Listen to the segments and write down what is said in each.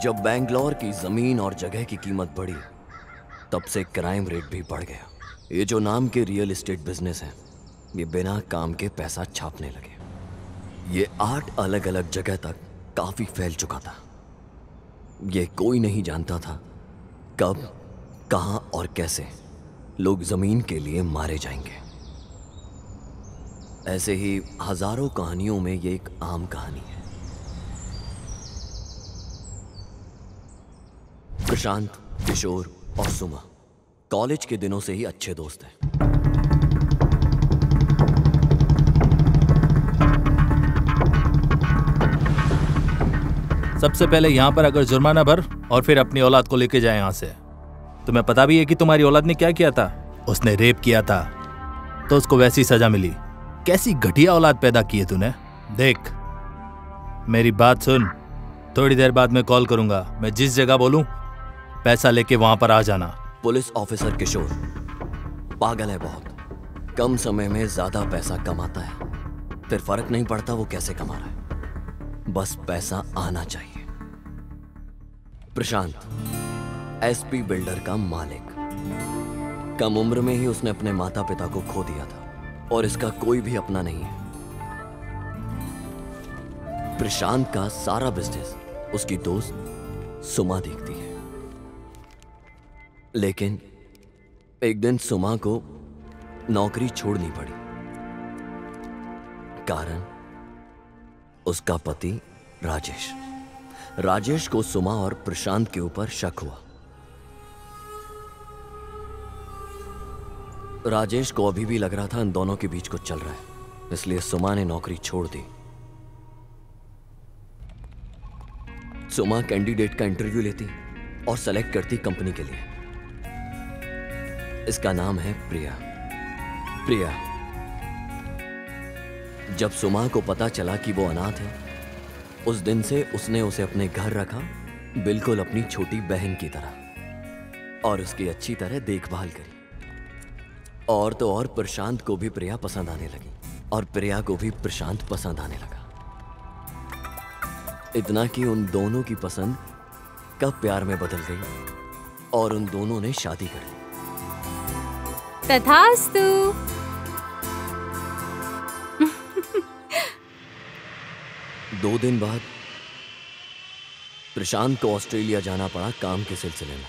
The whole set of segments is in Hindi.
जब बेंगलोर की जमीन और जगह की कीमत बढ़ी, तब से क्राइम रेट भी बढ़ गया। ये जो नाम के रियल एस्टेट बिजनेस हैं, ये बिना काम के पैसा छापने लगे। ये 8 अलग अलग जगह तक काफी फैल चुका था। ये कोई नहीं जानता था कब, कहां और कैसे लोग जमीन के लिए मारे जाएंगे। ऐसे ही हजारों कहानियों में ये एक आम कहानी है। प्रशांत, किशोर और सुमा कॉलेज के दिनों से ही अच्छे दोस्त हैं। सबसे पहले यहाँ पर अगर जुर्माना भर और फिर अपनी औलाद को लेके जाए यहाँ से। तुम्हें पता भी है कि तुम्हारी औलाद ने क्या किया था? उसने रेप किया था, तो उसको वैसी सजा मिली। कैसी घटिया औलाद पैदा की है तूने। देख, मेरी बात सुन, थोड़ी देर बाद मैं कॉल करूंगा। मैं जिस जगह बोलूं पैसा लेके वहां पर आ जाना। पुलिस ऑफिसर किशोर पागल है बहुत। कम समय में ज्यादा पैसा कमाता है, फिर फर्क नहीं पड़ता वो कैसे कमा रहा है, बस पैसा आना चाहिए। प्रशांत एसपी बिल्डर का मालिक। कम उम्र में ही उसने अपने माता पिता को खो दिया था और इसका कोई भी अपना नहीं है। प्रशांत का सारा बिजनेस उसकी दोस्त सुमा देखती है। लेकिन एक दिन सुमा को नौकरी छोड़नी पड़ी। कारण उसका पति राजेश को सुमा और प्रशांत के ऊपर शक हुआ। राजेश को अभी भी लग रहा था इन दोनों के बीच कुछ चल रहा है, इसलिए सुमा ने नौकरी छोड़ दी। सुमा कैंडिडेट का इंटरव्यू लेती और सेलेक्ट करती कंपनी के लिए। इसका नाम है प्रिया। जब सुमा को पता चला कि वो अनाथ है, उस दिन से उसने उसे अपने घर रखा, बिल्कुल अपनी छोटी बहन की तरह, और उसकी अच्छी तरह देखभाल करी। और तो और प्रशांत को भी प्रिया पसंद आने लगी और प्रिया को भी प्रशांत पसंद आने लगा। इतना कि उन दोनों की पसंद कब प्यार में बदल गई और उन दोनों ने शादी कर ली। तथास्तु। 2 दिन बाद प्रशांत को ऑस्ट्रेलिया जाना पड़ा काम के सिलसिले में।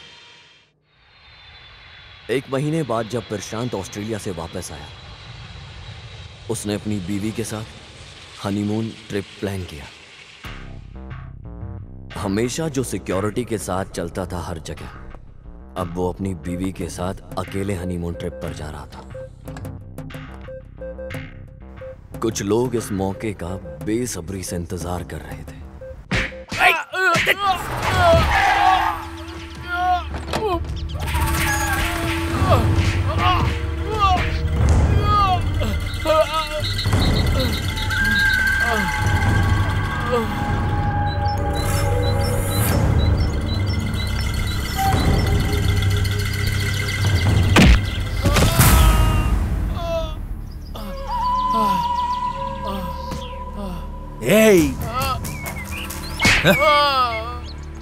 1 महीने बाद जब प्रशांत ऑस्ट्रेलिया से वापस आया, उसने अपनी बीवी के साथ हनीमून ट्रिप प्लान किया। हमेशा जो सिक्योरिटी के साथ चलता था हर जगह, अब वो अपनी बीवी के साथ अकेले हनीमून ट्रिप पर जा रहा था। कुछ लोग इस मौके का बेसब्री से इंतजार कर रहे थे।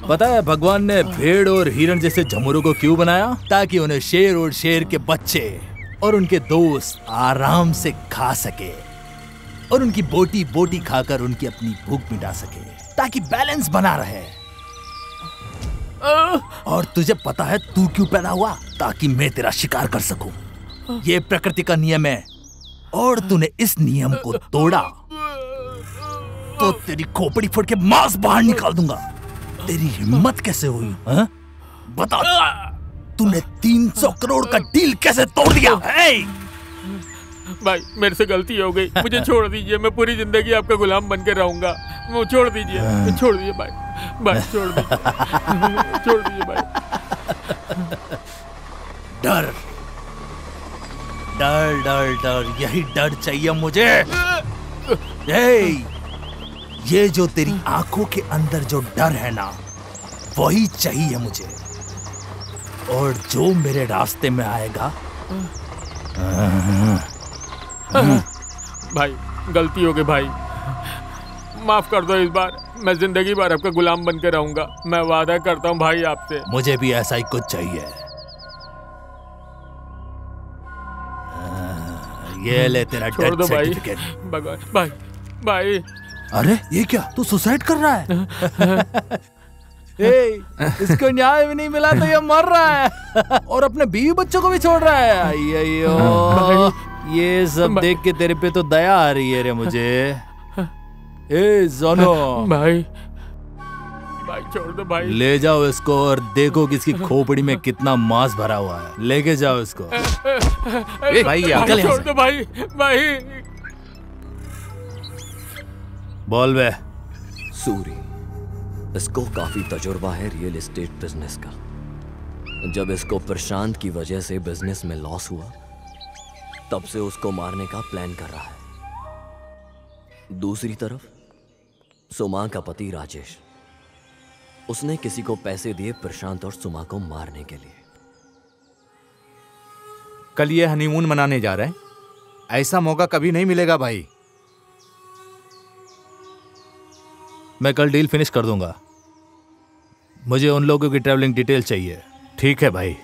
पता है भगवान ने भेड़ और हिरण जैसे झमुरों को क्यों बनाया? ताकि उन्हें शेर और शेर के बच्चे और उनके दोस्त आराम से खा सके और उनकी बोटी बोटी खाकर उनकी अपनी भूख मिटा सके, ताकि बैलेंस बना रहे। और तुझे पता है तू क्यों पैदा हुआ? ताकि मैं तेरा शिकार कर सकूं। ये प्रकृति का नियम है और तूने इस नियम को तोड़ा तो तेरी खोपड़ी फोड़ के मांस बाहर निकाल दूंगा। तेरी हिम्मत कैसे हुई? बता, तूने 300 करोड़ का डील कैसे तोड़ दिया? भाई मेरे से गलती हो गई, मुझे छोड़ दीजिए। मैं पूरी जिंदगी आपका गुलाम बनकर रहूंगा। मुझे छोड़ दीजिए, छोड़ दीजिए भाई, छोड़ दीजिए, छोड़ दीजिए भाई। डर डर डर डर, यही डर चाहिए मुझे। ये जो तेरी आंखों के अंदर जो डर है ना, वही चाहिए मुझे। और जो मेरे रास्ते में आएगा, भाई गलती हो गई भाई, माफ कर दो इस बार। मैं जिंदगी भर आपका गुलाम बनकर रहूंगा। मैं वादा करता हूँ भाई आपसे। मुझे भी ऐसा ही कुछ चाहिए। ये ले तेरा छोड़ दो डेथ भाई। सर्टिफिकेट। भगवान भाई भाई। अरे ये क्या, तू सुसाइड कर रहा है? ए, इसको न्याय भी नहीं मिला तो ये मर रहा है और अपने बीवी बच्चों को भी छोड़ रहा है। अय्यो, ये सब देख के तेरे पे तो दया आ रही है रे मुझे। ए जोनो, भाई भाई छोड़ दो भाई। ले जाओ इसको और देखो कि इसकी खोपड़ी में कितना मांस भरा हुआ है। लेके जाओ इसको। भाई निकल यहाँ छोड़ से। दो भाई भाई। बोल बे। सूरी, इसको काफी तजुर्बा है रियल एस्टेट बिजनेस का। जब इसको प्रशांत की वजह से बिजनेस में लॉस हुआ, तब से उसको मारने का प्लान कर रहा है। दूसरी तरफ सुमा का पति राजेश, उसने किसी को पैसे दिए प्रशांत और सुमा को मारने के लिए। कल ये हनीमून मनाने जा रहे हैं, ऐसा मौका कभी नहीं मिलेगा भाई। मैं कल डील फिनिश कर दूंगा। मुझे उन लोगों की ट्रैवलिंग डिटेल चाहिए। ठीक है भाई।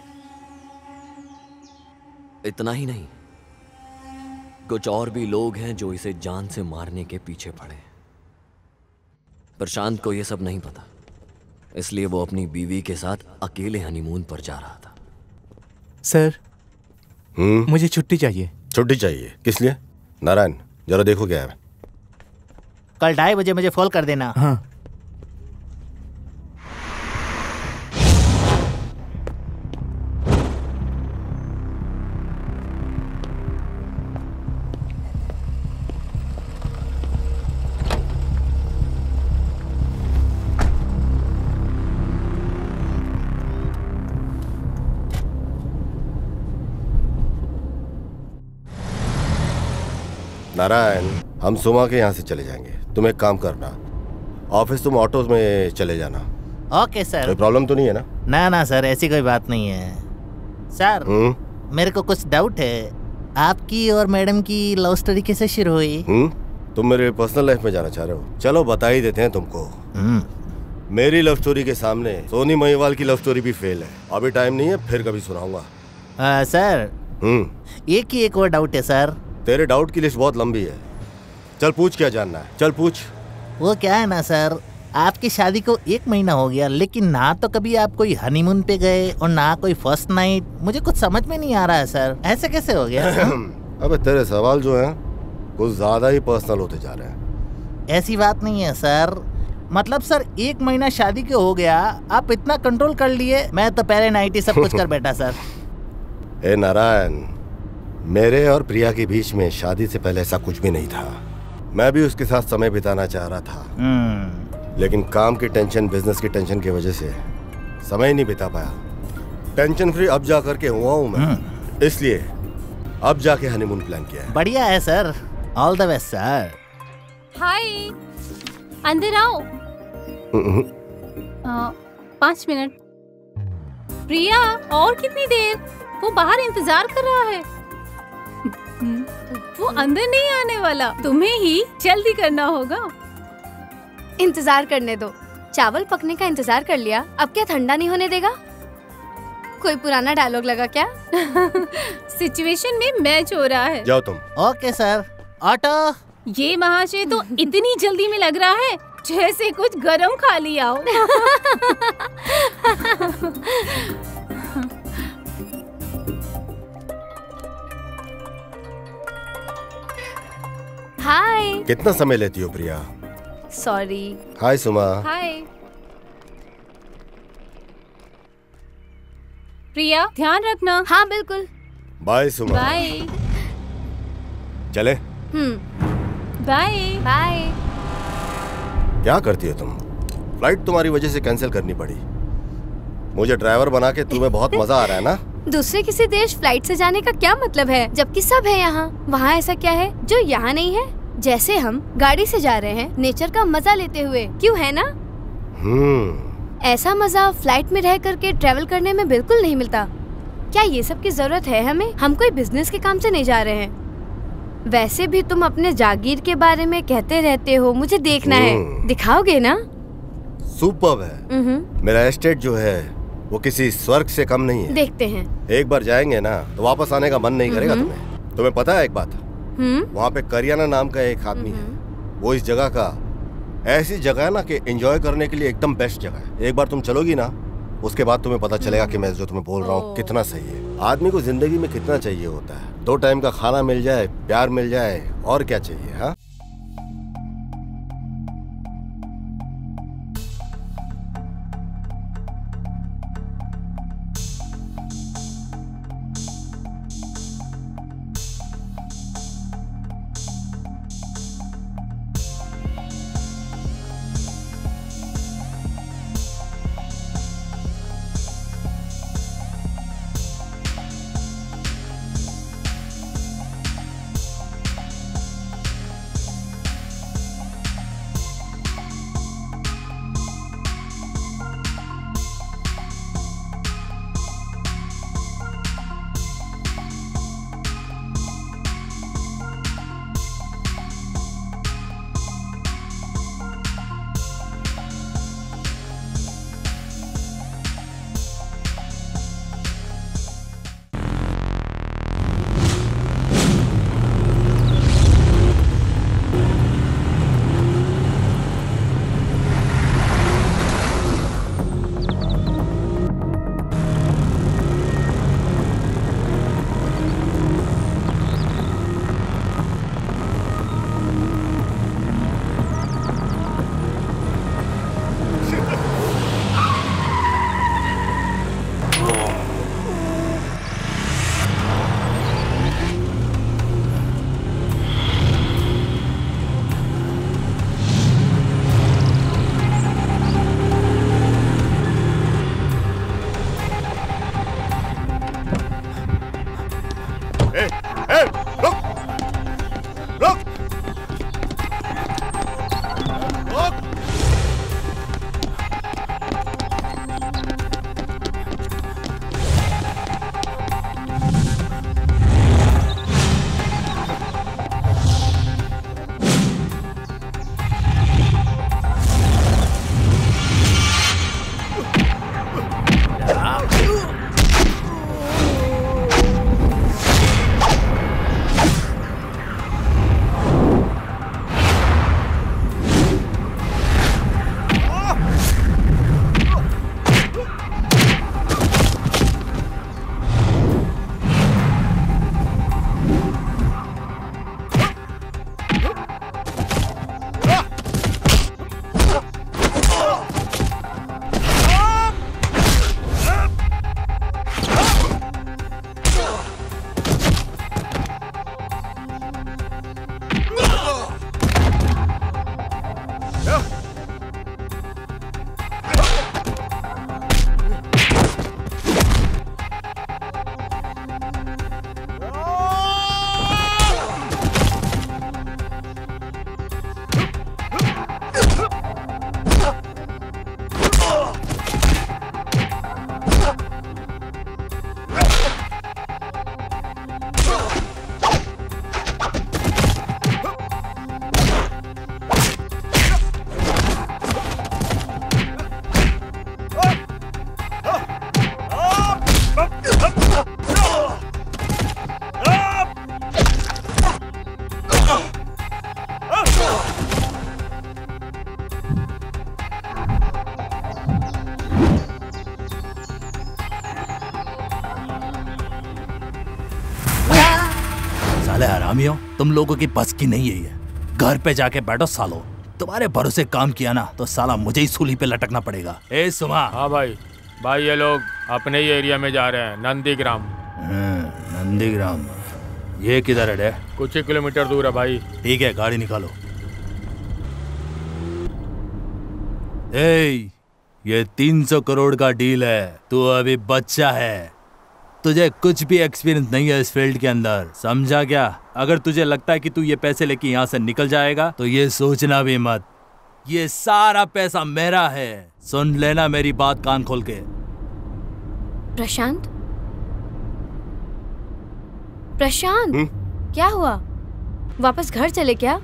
इतना ही नहीं, कुछ और भी लोग हैं जो इसे जान से मारने के पीछे पड़े हैं। प्रशांत को यह सब नहीं पता, इसलिए वो अपनी बीवी के साथ अकेले हनीमून पर जा रहा था। सर, मुझे छुट्टी चाहिए। छुट्टी चाहिए? किस लिए? नारायण, जरा देखो क्या है। कल 2:30 बजे मुझे फोन कर देना। हाँ। नारायण, हम सुमा के यहाँ से चले जाएंगे। तुम एक काम करना, ऑफिस तुम ऑटो में चले जाना। Okay sir. कोई प्रॉब्लम तो नहीं है ना? ना ना सर, ऐसी कोई बात नहीं है। सर, मेरे को कुछ डाउट है। आपकी और मैडम की लव स्टोरी कैसे शुरू हुई? तुम मेरे पर्सनल लाइफ में जाना चाह रहे हो? चलो बता ही देते हैं तुमको। मेरी लव स्टोरी के सामने सोनी महिवाल की लव स्टोरी भी फेल है। अभी टाइम नहीं है, फिर कभी सुनाऊंगा। सर, एक ही एक और डाउट है सर। तेरे डाउट की लिस्ट बहुत लंबी है। चल पूछ, क्या जानना है? चल पूछ। वो क्या है ना सर, आपकी शादी को 1 महीना हो गया, लेकिन ना तो कभी आप कोई हनीमून पे गए और ना कोई फर्स्ट नाइट। मुझे कुछ समझ में नहीं आ रहा है सर, ऐसे कैसे हो गया? अबे तेरे सवाल जो हैं कुछ ज्यादा ही पर्सनल होते जा रहे हैं। ऐसी बात नहीं है सर। मतलब सर, 1 महीना शादी के हो गया, आप इतना कंट्रोल कर लिए। मैं तो पहले नाइट ही सब कुछ कर बैठा सर। ए नारायण, मेरे और प्रिया के बीच में शादी से पहले ऐसा कुछ भी नहीं था। मैं भी उसके साथ समय बिताना चाह रहा था, लेकिन काम की टेंशन, बिजनेस की टेंशन की वजह से समय नहीं बिता पाया। टेंशन फ्री अब जा करके हुआ हूँ मैं, इसलिए अब जाके हनीमून प्लान किया है। बढ़िया है sir, all the best sir. Hi, अंदर आओ। 5 मिनट। प्रिया, और कितनी देर? वो बाहर इंतजार कर रहा है। वो अंदर नहीं आने वाला, तुम्हें ही जल्दी करना होगा। इंतजार करने दो। चावल पकने का इंतजार कर लिया, अब क्या ठंडा नहीं होने देगा? कोई पुराना डायलॉग लगा क्या? सिचुएशन में मैच हो रहा है। जाओ तुम। Okay sir. ऑटो। ये महाशय तो इतनी जल्दी में लग रहा है जैसे कुछ गरम खा लिया हो। हाय। कितना समय लेती हो प्रिया? सॉरी। हाय सुमा। हाय प्रिया, ध्यान रखना। हाँ बिल्कुल। बाय सुमा। बाय। चले। Bye bye. क्या करती हो तुम? फ्लाइट तुम्हारी वजह से कैंसिल करनी पड़ी। मुझे ड्राइवर बना के तुम्हें बहुत मजा आ रहा है ना? दूसरे किसी देश फ्लाइट से जाने का क्या मतलब है, जबकि सब है यहाँ। वहाँ ऐसा क्या है जो यहाँ नहीं है? जैसे हम गाड़ी से जा रहे हैं नेचर का मजा लेते हुए, क्यों है ना? ऐसा मजा फ्लाइट में रह करके ट्रेवल करने में बिल्कुल नहीं मिलता। क्या ये सब की जरूरत है हमें? हम कोई बिजनेस के काम से नहीं जा रहे हैं। वैसे भी तुम अपने जागीर के बारे में कहते रहते हो, मुझे देखना है। दिखाओगे ना? सुपर्ब है। मेरा एस्टेट जो है वो किसी स्वर्ग से कम नहीं है। देखते हैं। एक बार जाएंगे ना तो वापस आने का मन नहीं करेगा तुम्हें। तुम्हें पता है एक बात, वहाँ पे करियाना नाम का एक आदमी है, वो इस जगह का ऐसी जगह है ना कि एंजॉय करने के लिए एकदम बेस्ट जगह है। एक बार तुम चलोगी ना, उसके बाद तुम्हें पता चलेगा कि मैं जो तुम्हें बोल रहा हूँ कितना सही है। आदमी को जिंदगी में कितना चाहिए होता है? 2 टाइम का खाना मिल जाए, प्यार मिल जाए, और क्या चाहिए? हाँ, साले हरामियों, तुम लोगों की बस की नहीं है ये। घर पे जाके बैठो सालो। तुम्हारे भरोसे काम किया ना तो साला मुझे ही सूली पे लटकना पड़ेगा। ए सुमा। हाँ भाई, ये लोग अपने ही एरिया में जा रहे हैं, नंदीग्राम। नंदीग्राम ये किधर है? कुछ ही किलोमीटर दूर है भाई। ठीक है, गाड़ी निकालो। ए, ये 300 करोड़ का डील है। तू अभी बच्चा है, तुझे कुछ भी एक्सपीरियंस नहीं है इस फील्ड के अंदर, समझा क्या? अगर तुझे लगता है कि तू ये पैसे लेके यहाँ से निकल जाएगा तो ये सोचना भी मत, ये सारा पैसा मेरा है। सुन लेना मेरी बात कान खोल के। प्रशांत, प्रशांत, क्या हुआ? वापस घर चले क्या?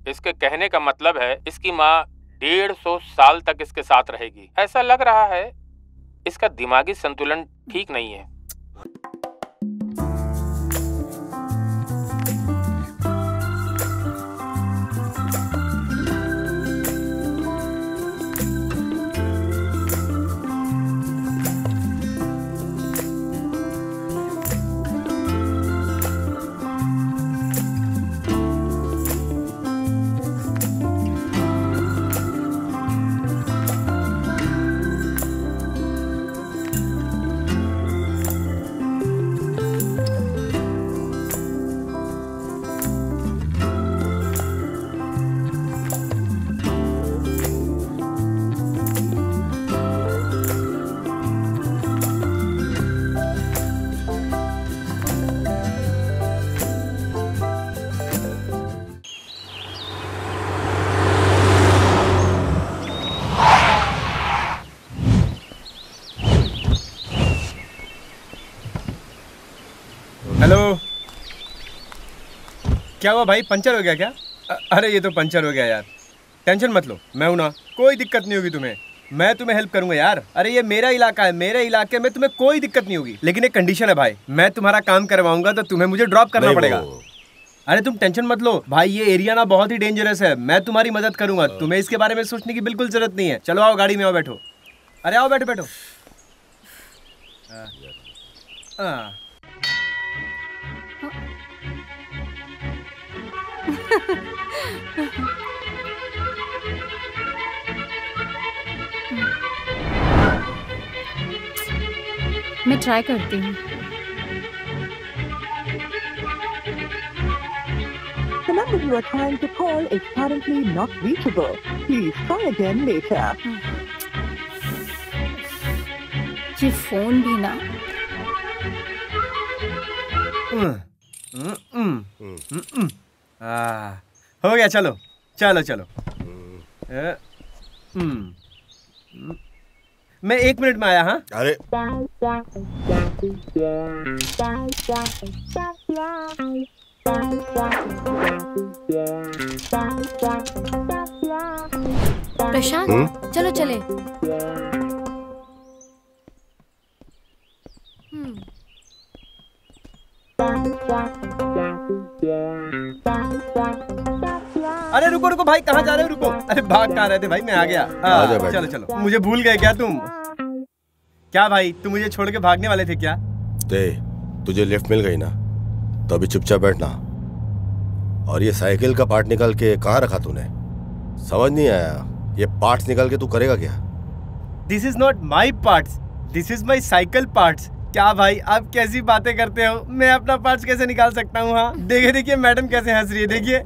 इसके कहने का मतलब है इसकी माँ 150 साल तक इसके साथ रहेगी। ऐसा लग रहा है इसका दिमागी संतुलन ठीक नहीं है। हेलो, क्या हुआ भाई, पंचर हो गया क्या? अरे ये तो पंचर हो गया यार। टेंशन मत लो, मैं हूं ना, कोई दिक्कत नहीं होगी तुम्हें। मैं तुम्हें हेल्प करूंगा यार। अरे ये मेरा इलाका है, मेरे इलाके में तुम्हें कोई दिक्कत नहीं होगी। लेकिन एक कंडीशन है भाई, मैं तुम्हारा काम करवाऊंगा तो तुम्हें मुझे ड्रॉप करना पड़ेगा। अरे तुम टेंशन मत लो भाई, ये एरिया ना बहुत ही डेंजरस है। मैं तुम्हारी मदद करूंगा, तुम्हें इसके बारे में सोचने की बिल्कुल जरूरत नहीं है। चलो आओ गाड़ी में, आओ बैठो। अरे आओ बैठो बैठो। मैं ट्राई करती हूँ। The number you are trying to call is currently not reachable. Please try again later. ये फोन भी ना। हो गया, चलो चलो चलो। मैं 1 मिनट में आया। हाँ अरे प्रशांत चलो चले। अरे रुको रुको भाई, कहाँ जा रहे हो? रुको, अरे भाग कहाँ रहे थे भाई? मैं आ गया। चलो चलो, मुझे भूल गए क्या तुम? क्या भाई, तुम मुझे छोड़ के भागने वाले थे क्या? तुझे लिफ्ट मिल गई ना, तो अभी चुपचाप बैठना। और ये साइकिल का पार्ट निकाल के कहाँ रखा तूने? समझ नहीं आया, ये पार्ट्स निकाल के तू करेगा क्या? This is not my parts, this is my cycle parts. क्या भाई आप कैसी बातें करते हो? मैं अपना पार्ट्स कैसे निकाल सकता हूँ? हाँ देखिए देखिए मैडम कैसे हंस रही है, देखिए।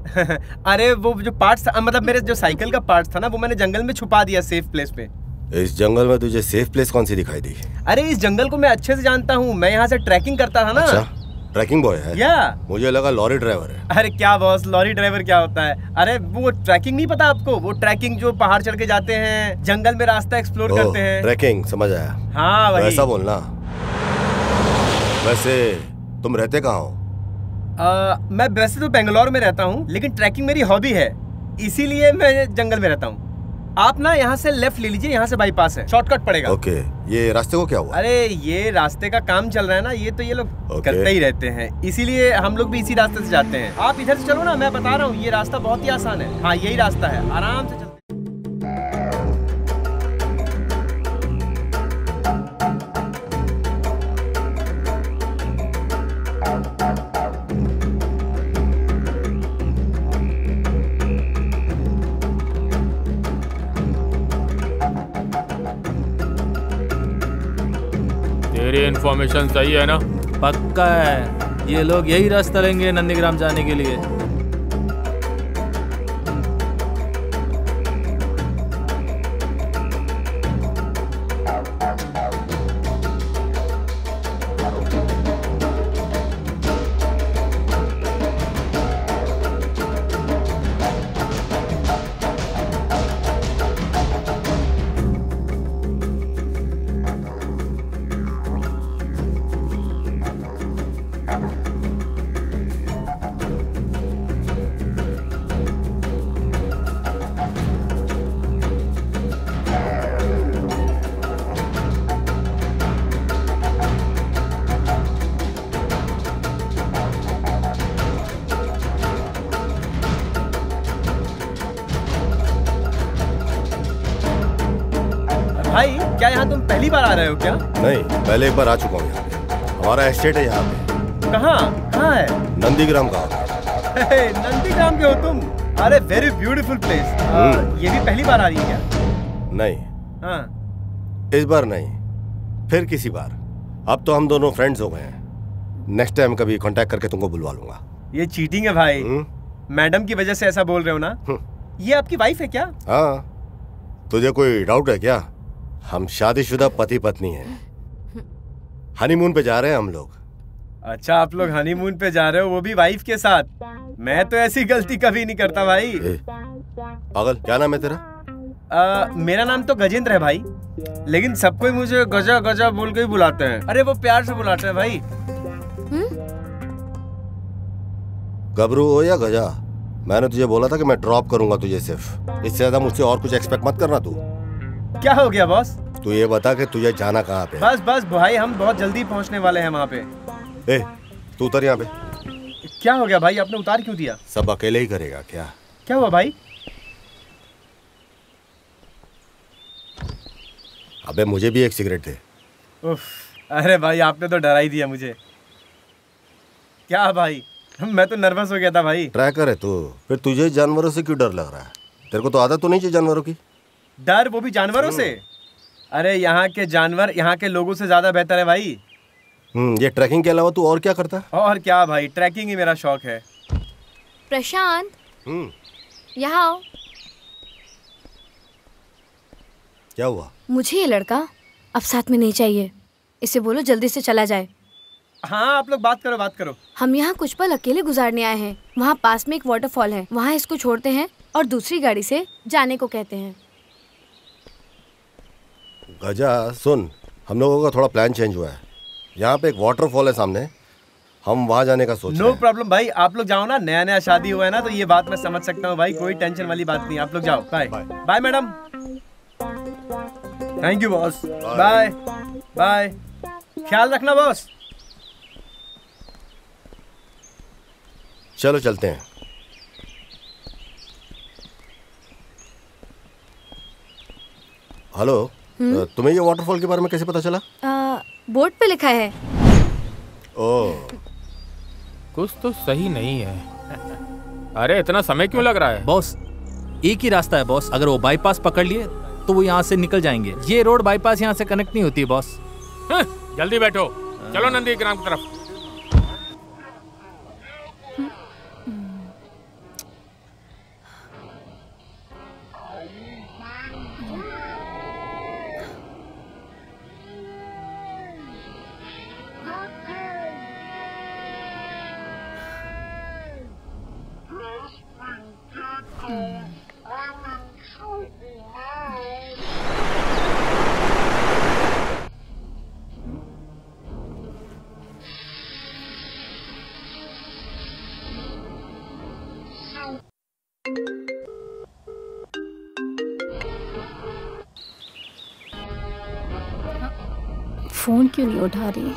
अरे वो जो पार्ट्स था, मतलब मेरे जो साइकिल का पार्ट्स था ना, वो मैंने जंगल में छुपा दिया सेफ प्लेस पे। इस जंगल में तुझे सेफ प्लेस कौन सी दिखाई दी? अरे इस जंगल को मैं अच्छे से जानता हूँ, मैं यहाँ से ट्रैकिंग करता था ना। अच्छा, ट्रैकिंग बॉय है? या मुझे लगा लॉरी ड्राइवर है। अरे क्या बॉस, लॉरी ड्राइवर क्या होता है? अरे वो ट्रैकिंग नहीं पता आपको? वो ट्रैकिंग जो पहाड़ चढ़ के जाते हैं, जंगल में रास्ता एक्सप्लोर करते हैं। ट्रैकिंग, समझ आया। हाँ वही। ऐसा बोलना। वैसे तुम रहते कहाँ हो? मैं वैसे तो बेंगलोर में रहता हूँ, लेकिन ट्रैकिंग मेरी हॉबी है, इसीलिए मैं जंगल में रहता हूँ। आप ना यहाँ से लेफ्ट ले लीजिए, यहाँ से बाईपास है, शॉर्टकट पड़ेगा। ओके, ये रास्ते को क्या हुआ? अरे ये रास्ते का काम चल रहा है ना, ये तो ये लोग करते ही रहते हैं, इसीलिए हम लोग भी इसी रास्ते से जाते हैं। आप इधर से चलो ना, मैं बता रहा हूँ, ये रास्ता बहुत ही आसान है। हाँ यही रास्ता है, आराम से चलते। तेरी इन्फॉर्मेशन सही है ना? पक्का है, ये लोग यही रास्ता लेंगे नंदीग्राम जाने के लिए। क्या यहाँ तुम पहली बार आ रहे हो क्या? नहीं, पहले एक बार आ चुका हूँ यहाँ पे। हमारा एस्टेट है यहाँ पे। कहाँ है? नंदीग्राम का। नंदीग्राम के हो तुम? अरे वेरी ब्यूटीफुल प्लेस। ये भी पहली बार आ रही है क्या? नहीं। हाँ। इस बार नहीं, फिर किसी बार। अब तो हम दोनों फ्रेंड्स हो गए हैं। नेक्स्ट टाइम कभी कांटेक्ट करके तुमको बुलवा लूंगा। ये चीटिंग है भाई। मैडम की वजह से ऐसा बोल रहे हो ना? ये आपकी वाइफ है क्या? हाँ। तुझे कोई डाउट है क्या? हम शादीशुदा पति पत्नी हैं। हनीमून पे जा रहे हैं हम लोग। अच्छा, आप लोग हनीमून पे जा रहे हो, वो भी वाइफ के साथ? मैं तो ऐसी गलती कभी नहीं करता भाई। पागल, क्या नाम है तेरा? मेरा नाम तो गजेंद्र है भाई, लेकिन सब कोई मुझे गजा गजा बोल के ही बुलाते हैं। अरे वो प्यार से बुलाते हैं भाई। गबरू हो या गजा, मैंने तुझे बोला था कि मैं ड्रॉप करूंगा तुझे सिर्फ। इससे ज्यादा मुझसे और कुछ एक्सपेक्ट मत करना तू। क्या हो गया बॉस? तू ये बता कि तुझे जाना कहाँ पे? बस भाई, हम बहुत जल्दी पहुँचने वाले हैं वहाँ पे। ए, तू उतर यहाँ पे। क्या हो गया भाई, आपने उतार क्यों दिया? सब अकेले ही करेगा क्या? क्या हुआ भाई? अबे मुझे भी एक सिगरेट दे। उफ, अरे भाई आपने तो डरा ही दिया मुझे। क्या भाई, मैं तो नर्वस हो गया था भाई। ट्रैकर है तू, फिर तुझे जानवरों से क्यों डर लग रहा है? तेरे को तो आदत तो नहीं चाहिए जानवरों की? डर, वो भी जानवरों से? अरे यहाँ के जानवर यहाँ के लोगों से ज्यादा बेहतर है भाई। ये ट्रैकिंग के अलावा तू और क्या करता है? और क्या भाई, ट्रैकिंग ही मेरा शौक है। प्रशांत, यहाँ आओ। क्या हुआ? मुझे ये लड़का अब साथ में नहीं चाहिए। इसे बोलो जल्दी से चला जाए। हाँ, आप लोग बात करो। हम यहाँ कुछ पल अकेले गुजारने आए हैं। वहाँ पास में एक वाटरफॉल है, वहाँ इसको छोड़ते हैं और दूसरी गाड़ी से जाने को कहते हैं। गजा सुन, हम लोगों का थोड़ा प्लान चेंज हुआ है। यहाँ पे एक वाटरफॉल है सामने, हम वहाँ जाने का सोच रहे हैं। नो प्रॉब्लम भाई, आप लोग जाओ ना। नया शादी हुआ है ना, तो ये बात मैं समझ सकता हूँ भाई। कोई टेंशन वाली बात नहीं, आप लोग जाओ। Bye bye madam. Thank you boss. Bye bye, ख्याल रखना बॉस। चलो चलते हैं। हेलो, तुम्हें ये वाटरफॉल के बारे में कैसे पता चला? बोर्ड पे लिखा है। ओह, कुछ तो सही नहीं है। अरे इतना समय क्यों लग रहा है? बॉस, एक ही रास्ता है बॉस। अगर वो बाईपास पकड़ लिए तो वो यहाँ से निकल जाएंगे। ये रोड बाईपास यहाँ से कनेक्ट नहीं होती है बॉस। जल्दी बैठो, चलो नंदीग्राम की तरफ। फोन क्यों नहीं उठा रही?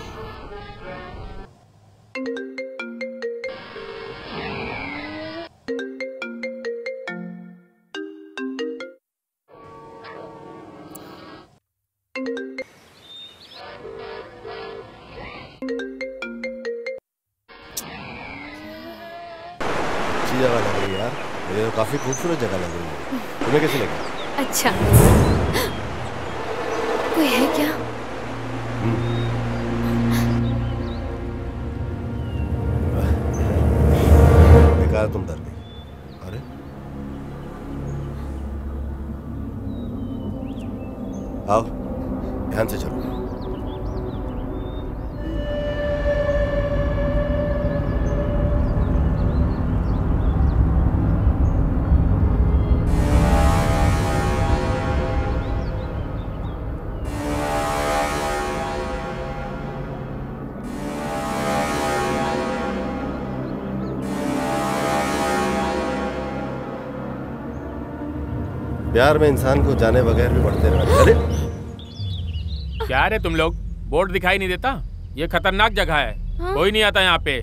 अच्छी जगह लग रही है यार, मुझे तो काफी खूबसूरत जगह लग रही है। तुम्हें कैसी लगी? अच्छा, कोई है क्या? बेकार तुम डर गई। अरे आओ, ध्यान से चलो। प्यार में इंसान को जाने बगैर भी बढ़ते रहते। अरे क्या रे तुम लोग, बोर्ड दिखाई नहीं देता? ये खतरनाक जगह है। कोई नहीं आता यहाँ पे।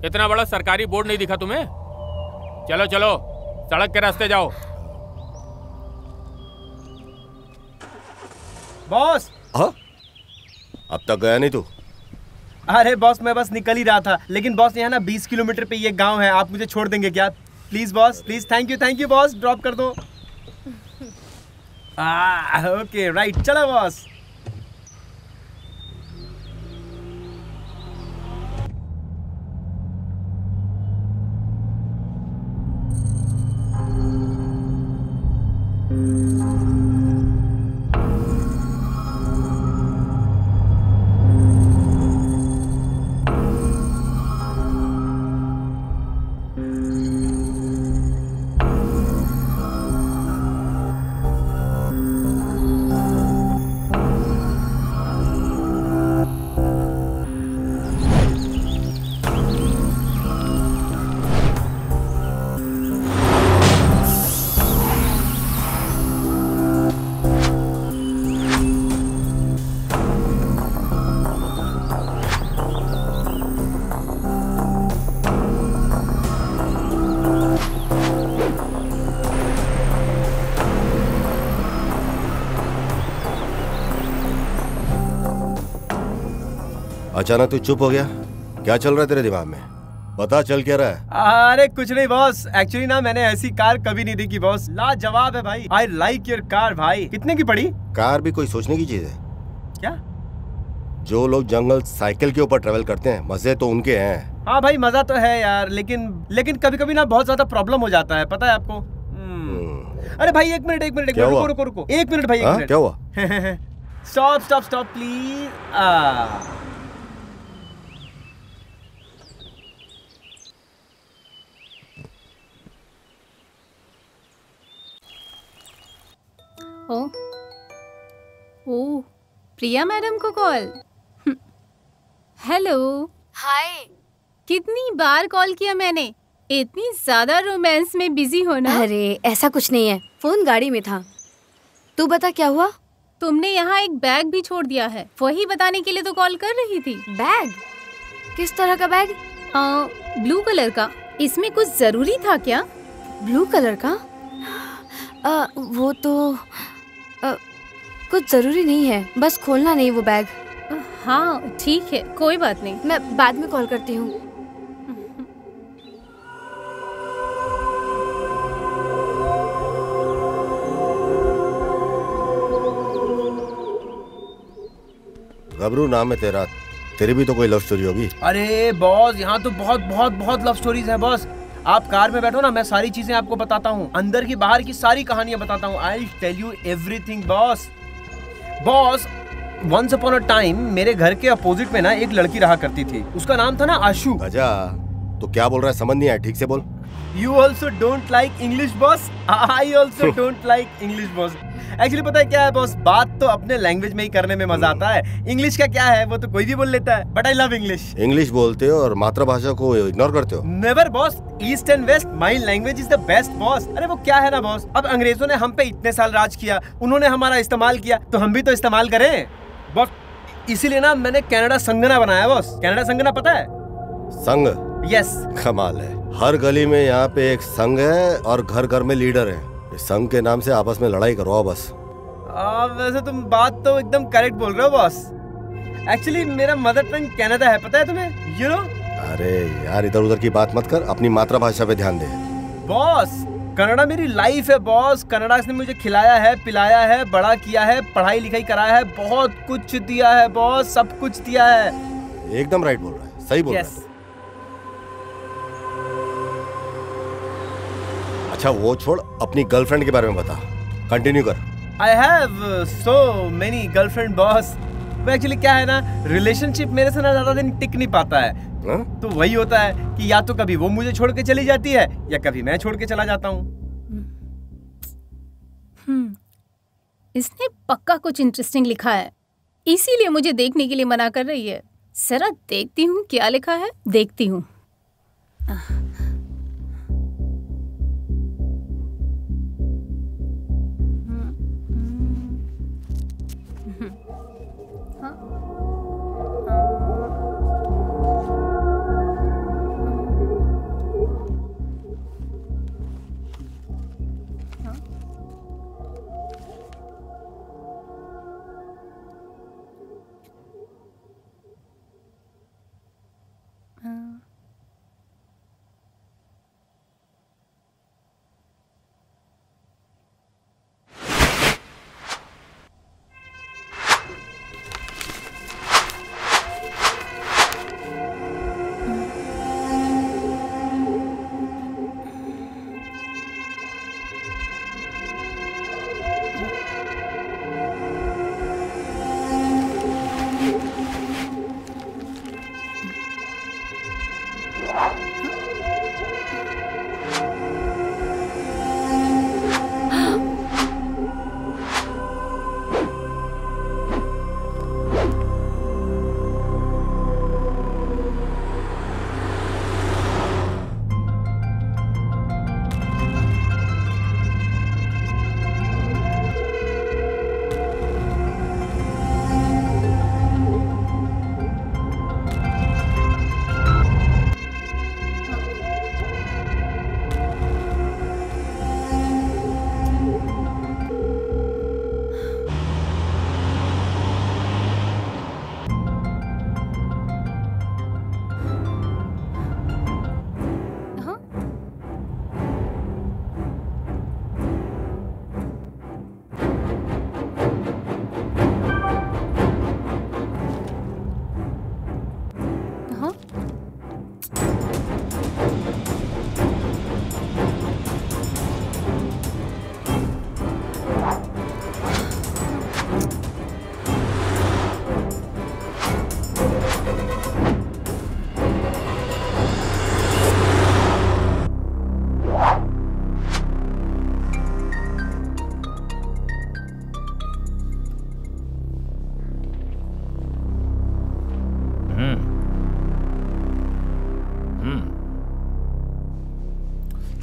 इतना बड़ा सरकारी बोर्ड नहीं दिखा तुम्हें? चलो चलो, सड़क के रास्ते जाओ। बॉस। हाँ, अब तक गया नहीं तू? अरे बॉस मैं बस निकल ही रहा था, लेकिन बॉस यहाँ ना 20 किलोमीटर पे ये गांव है, आप मुझे छोड़ देंगे क्या? Please boss, please. Thank you boss, drop कर दो। ओके राइट, चलो बॉस। अचानक तू चुप हो गया, क्या चल रहा है तेरे दिमाग में? पता चल क्या रहा है? अरे कुछ नहीं बॉस, एक्चुअली ना मैंने ऐसी कार कभी नहीं देखी बॉस, लाजवाब है भाई। आई लाइक योर कार भाई। कितने की पड़ी? कार भी कोई सोचने की चीज है क्या? जो लोग जंगल साइकिल के ऊपर ट्रेवल करते हैं, मजे तो उनके हैं। हाँ भाई मजा तो है यार, लेकिन कभी कभी ना बहुत ज्यादा प्रॉब्लम हो जाता है, पता है आपको? अरे भाई एक मिनट रुको। एक मिनट भाई, एक मिनट। क्या हुआ? Stop please. Oh, Priya madam को कॉल। हेलो। हाय। कितनी बार कॉल किया मैंने, इतनी ज्यादा रोमांस में बिजी हो ना? अरे ऐसा कुछ नहीं है, फोन गाड़ी में था। तू बता क्या हुआ? तुमने यहाँ एक बैग भी छोड़ दिया है, वही बताने के लिए तो कॉल कर रही थी। बैग? किस तरह का बैग? ब्लू कलर का। इसमें कुछ जरूरी था क्या? ब्लू कलर का? वो तो कुछ जरूरी नहीं है, बस खोलना नहीं वो बैग। हाँ ठीक है, कोई बात नहीं, मैं बाद में कॉल करती हूँ। गबरू नाम है तेरा, तेरी भी तो कोई लव स्टोरी होगी। अरे बॉस यहाँ तो बहुत लव स्टोरीज है बॉस। आप कार में बैठो ना, मैं सारी चीजें आपको बताता हूँ, अंदर की बाहर की सारी कहानियां बताता हूँ। I tell you everything boss. Once upon a time मेरे घर के अपोजिट में ना एक लड़की रहा करती थी, उसका नाम था ना आशु। गजा, तो क्या बोल रहा है समझ नहीं आया, ठीक से बोल। You also don't like English boss? I also don't like English boss. Actually पता है क्या है बॉस, बात तो अपने लैंग्वेज में ही करने में मजा आता है। इंग्लिश का क्या है, वो तो कोई भी बोल लेता है, but I love English. English बोलते हो और मातृभाषा को इग्नोर करते हो? Never boss, east and west my language is the best boss. अरे वो क्या है ना बॉस, अब अंग्रेजों ने हम पे इतने साल राज किया, उन्होंने हमारा इस्तेमाल किया, तो हम भी तो इस्तेमाल करें बॉस। इसीलिए ना मैंने कनाडा संगना बनाया बॉस। कनाडा संगना पता है? संघ? यस। कमाल है, हर गली में यहाँ पे एक संघ है और घर घर में लीडर है। इस संघ के नाम से आपस में लड़ाई करवाओ बस। वैसे तुम बात तो एकदम करेक्ट बोल रहे हो बॉस। एक्चुअली मेरा मदर टंग कनाडा है, पता है तुम्हें? You know? अरे यार इधर उधर की बात मत कर, अपनी मातृभाषा पे ध्यान दे। बॉस कनाडा मेरी लाइफ है बॉस। कनाडा ने मुझे खिलाया है, पिलाया है, बड़ा किया है, पढ़ाई लिखाई कराया है, बहुत कुछ दिया है बॉस, सब कुछ दिया है। एकदम राइट बोल रहा है, सही बोल रहा है। अच्छा वो छोड़, अपनी गर्लफ्रेंड के बारे में बता, कंटिन्यू कर। I have so many girlfriend boss। वो एक्चुअली क्या है ना, रिलेशनशिप मेरे से ना ज्यादा दिन टिक नहीं पाता है। तो वही होता है कि या तो कभी वो मुझे छोड़ के चली जाती है या कभी मैं छोड़ के चला जाता हूँ। इसने पक्का कुछ इंटरेस्टिंग लिखा है, इसीलिए मुझे देखने के लिए मना कर रही है। जरा देखती हूँ क्या लिखा है, देखती हूँ।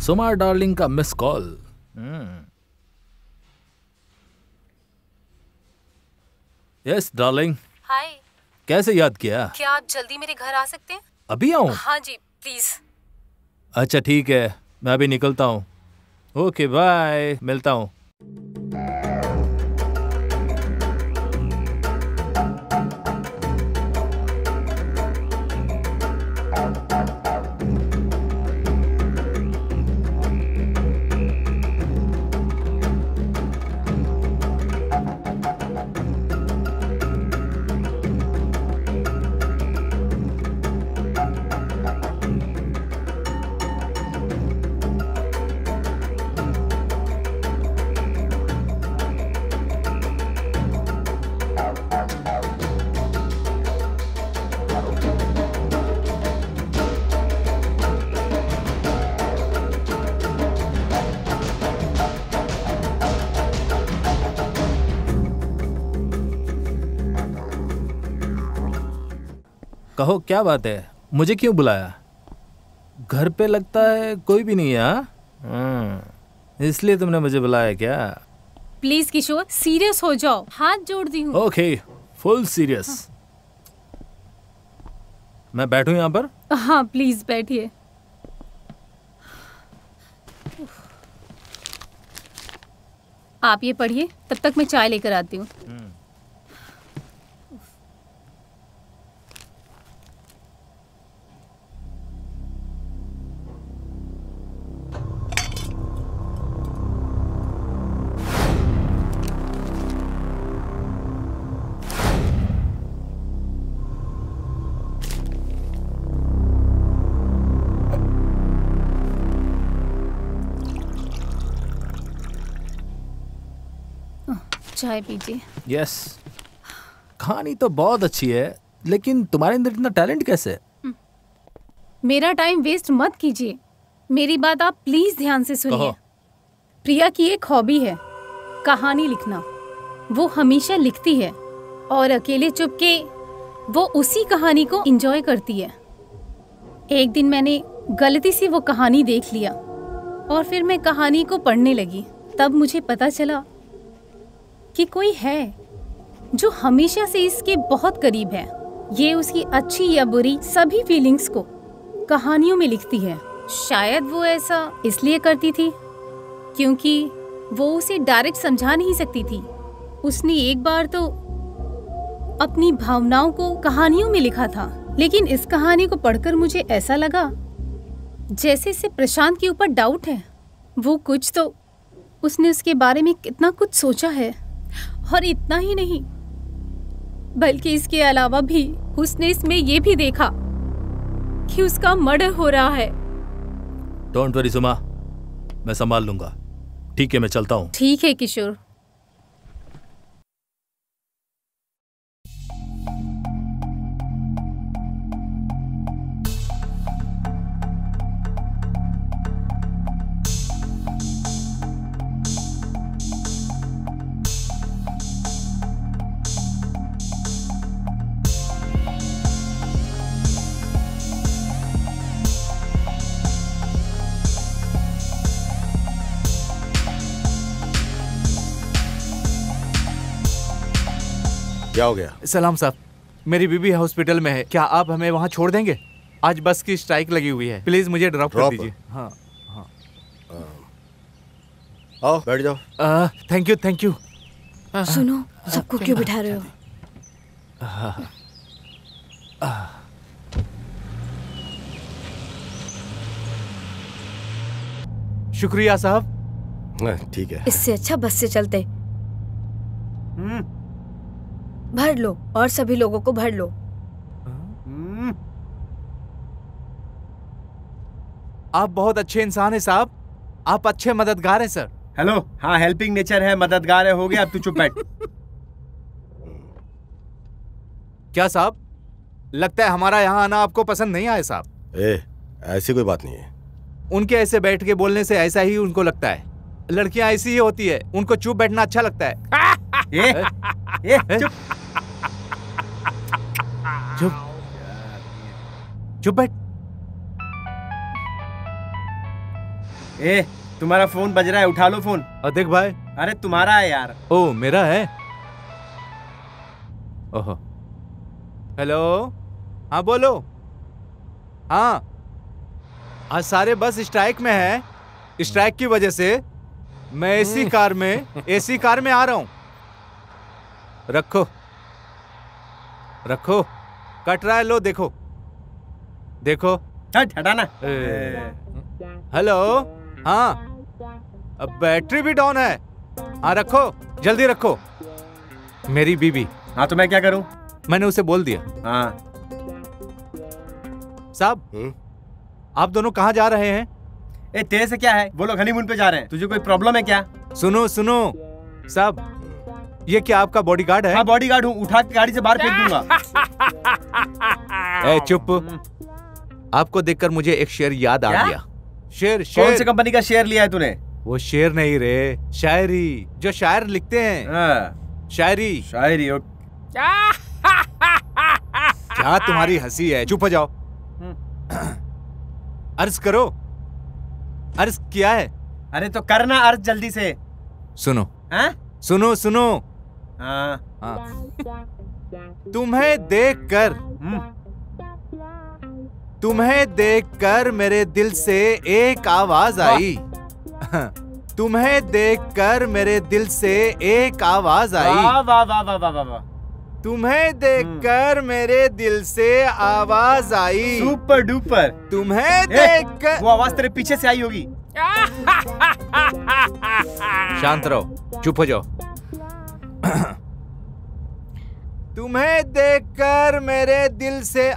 सुमा डार्लिंग का miss call. Yes darling. Hi. कैसे याद किया? क्या आप जल्दी मेरे घर आ सकते हैं? अभी आऊं? हाँ जी प्लीज। अच्छा ठीक है, मैं अभी निकलता हूँ। ओके बाय, मिलता हूँ। कहो क्या बात है, मुझे क्यों बुलाया? घर पे लगता है कोई भी नहीं है। हाँ, इसलिए तुमने मुझे बुलाया क्या? प्लीज किशोर सीरियस हो जाओ, हाथ जोड़ दी हूँ। Okay full serious. मैं बैठूं यहाँ पर? हाँ प्लीज बैठिए। आप ये पढ़िए, तब तक मैं चाय लेकर आती हूँ। चाय पीजिए। यस। कहानी तो बहुत अच्छी है, लेकिन तुम्हारे अंदर इतना टैलेंट कैसे है? मेरा टाइम वेस्ट मत कीजिए, मेरी बात आप प्लीज ध्यान से सुनिए। प्रिया की एक हॉबी है कहानी लिखना। वो हमेशा लिखती है और अकेले चुपके वो उसी कहानी को एंजॉय करती है। एक दिन मैंने गलती से वो कहानी देख लिया और फिर मैं कहानी को पढ़ने लगी। तब मुझे पता चला कि कोई है जो हमेशा से इसके बहुत करीब है। ये उसकी अच्छी या बुरी सभी फीलिंग्स को कहानियों में लिखती है। शायद वो ऐसा इसलिए करती थी क्योंकि वो उसे डायरेक्ट समझा नहीं सकती थी। उसने एक बार तो अपनी भावनाओं को कहानियों में लिखा था, लेकिन इस कहानी को पढ़कर मुझे ऐसा लगा जैसे इसे प्रशांत के ऊपर डाउट है। वो कुछ तो उसने उसके बारे में कितना कुछ सोचा है, और इतना ही नहीं बल्कि इसके अलावा भी उसने इसमें ये भी देखा कि उसका मर्डर हो रहा है। डोंट वरी सुमा, मैं संभाल लूंगा। ठीक है, मैं चलता हूँ। ठीक है किशोर। क्या हो गया? सलाम साहब, मेरी बीबी हॉस्पिटल में है, क्या आप हमें वहाँ छोड़ देंगे? आज बस की स्ट्राइक लगी हुई है, प्लीज मुझे ड्रॉप कर दीजिए। हाँ हाँ। आओ बैठ जाओ। Thank you thank you. सुनो, सबको क्यों बिठा रहे हो? शुक्रिया साहब। ठीक है। इससे अच्छा बस से चलते। भर लो और सभी लोगों को भर लो। आप बहुत अच्छे इंसान हैं साहब, आप अच्छे मददगार हैं सर। हेलो, हाँ हेल्पिंग नेचर है, मददगार है, हो गया, अब तू चुप बैठ। क्या साहब, लगता है हमारा यहाँ आना आपको पसंद नहीं आया साहब। ऐसी कोई बात नहीं है। उनके ऐसे बैठ के बोलने से ऐसा ही उनको लगता है। लड़कियां ऐसी ही होती है, उनको चुप बैठना अच्छा लगता है। चुप चुप चुप बैठ। ए, तुम्हारा फोन बज रहा है, उठा लो फोन। देख भाई। अरे तुम्हारा है यार। ओ मेरा है। ओहो। हेलो, हाँ बोलो। हाँ, आज सारे बस स्ट्राइक में है। स्ट्राइक की वजह से मैं एसी कार में आ रहा हूं। रखो रखो, कट रहा है, लो देखो देखो। हटाना। हेलो, हाँ, अब बैटरी भी डाउन है। हाँ रखो, जल्दी रखो। मेरी बीबी। हाँ तो मैं क्या करूं? मैंने उसे बोल दिया। हाँ साहब, आप दोनों कहाँ जा रहे हैं? ए, तेरे से क्या है? वो लोग हनीमून पे जा रहे हैं। तुझे कोई प्रॉब्लम है क्या? सुनो सुनो साहब, ये क्या आपका बॉडीगार्ड है? हाँ बॉडीगार्ड हूँ, उठा के गाड़ी से बाहर फेंक दूंगा। ए चुप। आपको देखकर मुझे एक शेर याद आ गया। शेर कौन सी कंपनी का शेर लिया है तूने? वो शेर नहीं रे, शायरी, जो शायर लिखते हैं। शायरी। क्या तुम्हारी हंसी है? चुप हो जाओ। अर्ज करो। अर्ज किया है? अरे तो करना अर्ज जल्दी से। सुनो। सुनो सुनो। तुम्हें देखकर मेरे दिल से एक आवाज आई। तुम्हें देखकर मेरे दिल से एक आवाज आई। वाह वाह वाह वाह वाह वाह। तुम्हें देखकर मेरे दिल से आवाज आई। Super duper. तुम्हें देखकर वो आवाज तेरे पीछे से आई होगी। शांत रहो, चुप हो जाओ। तुम्हें देखकर मेरे दिल से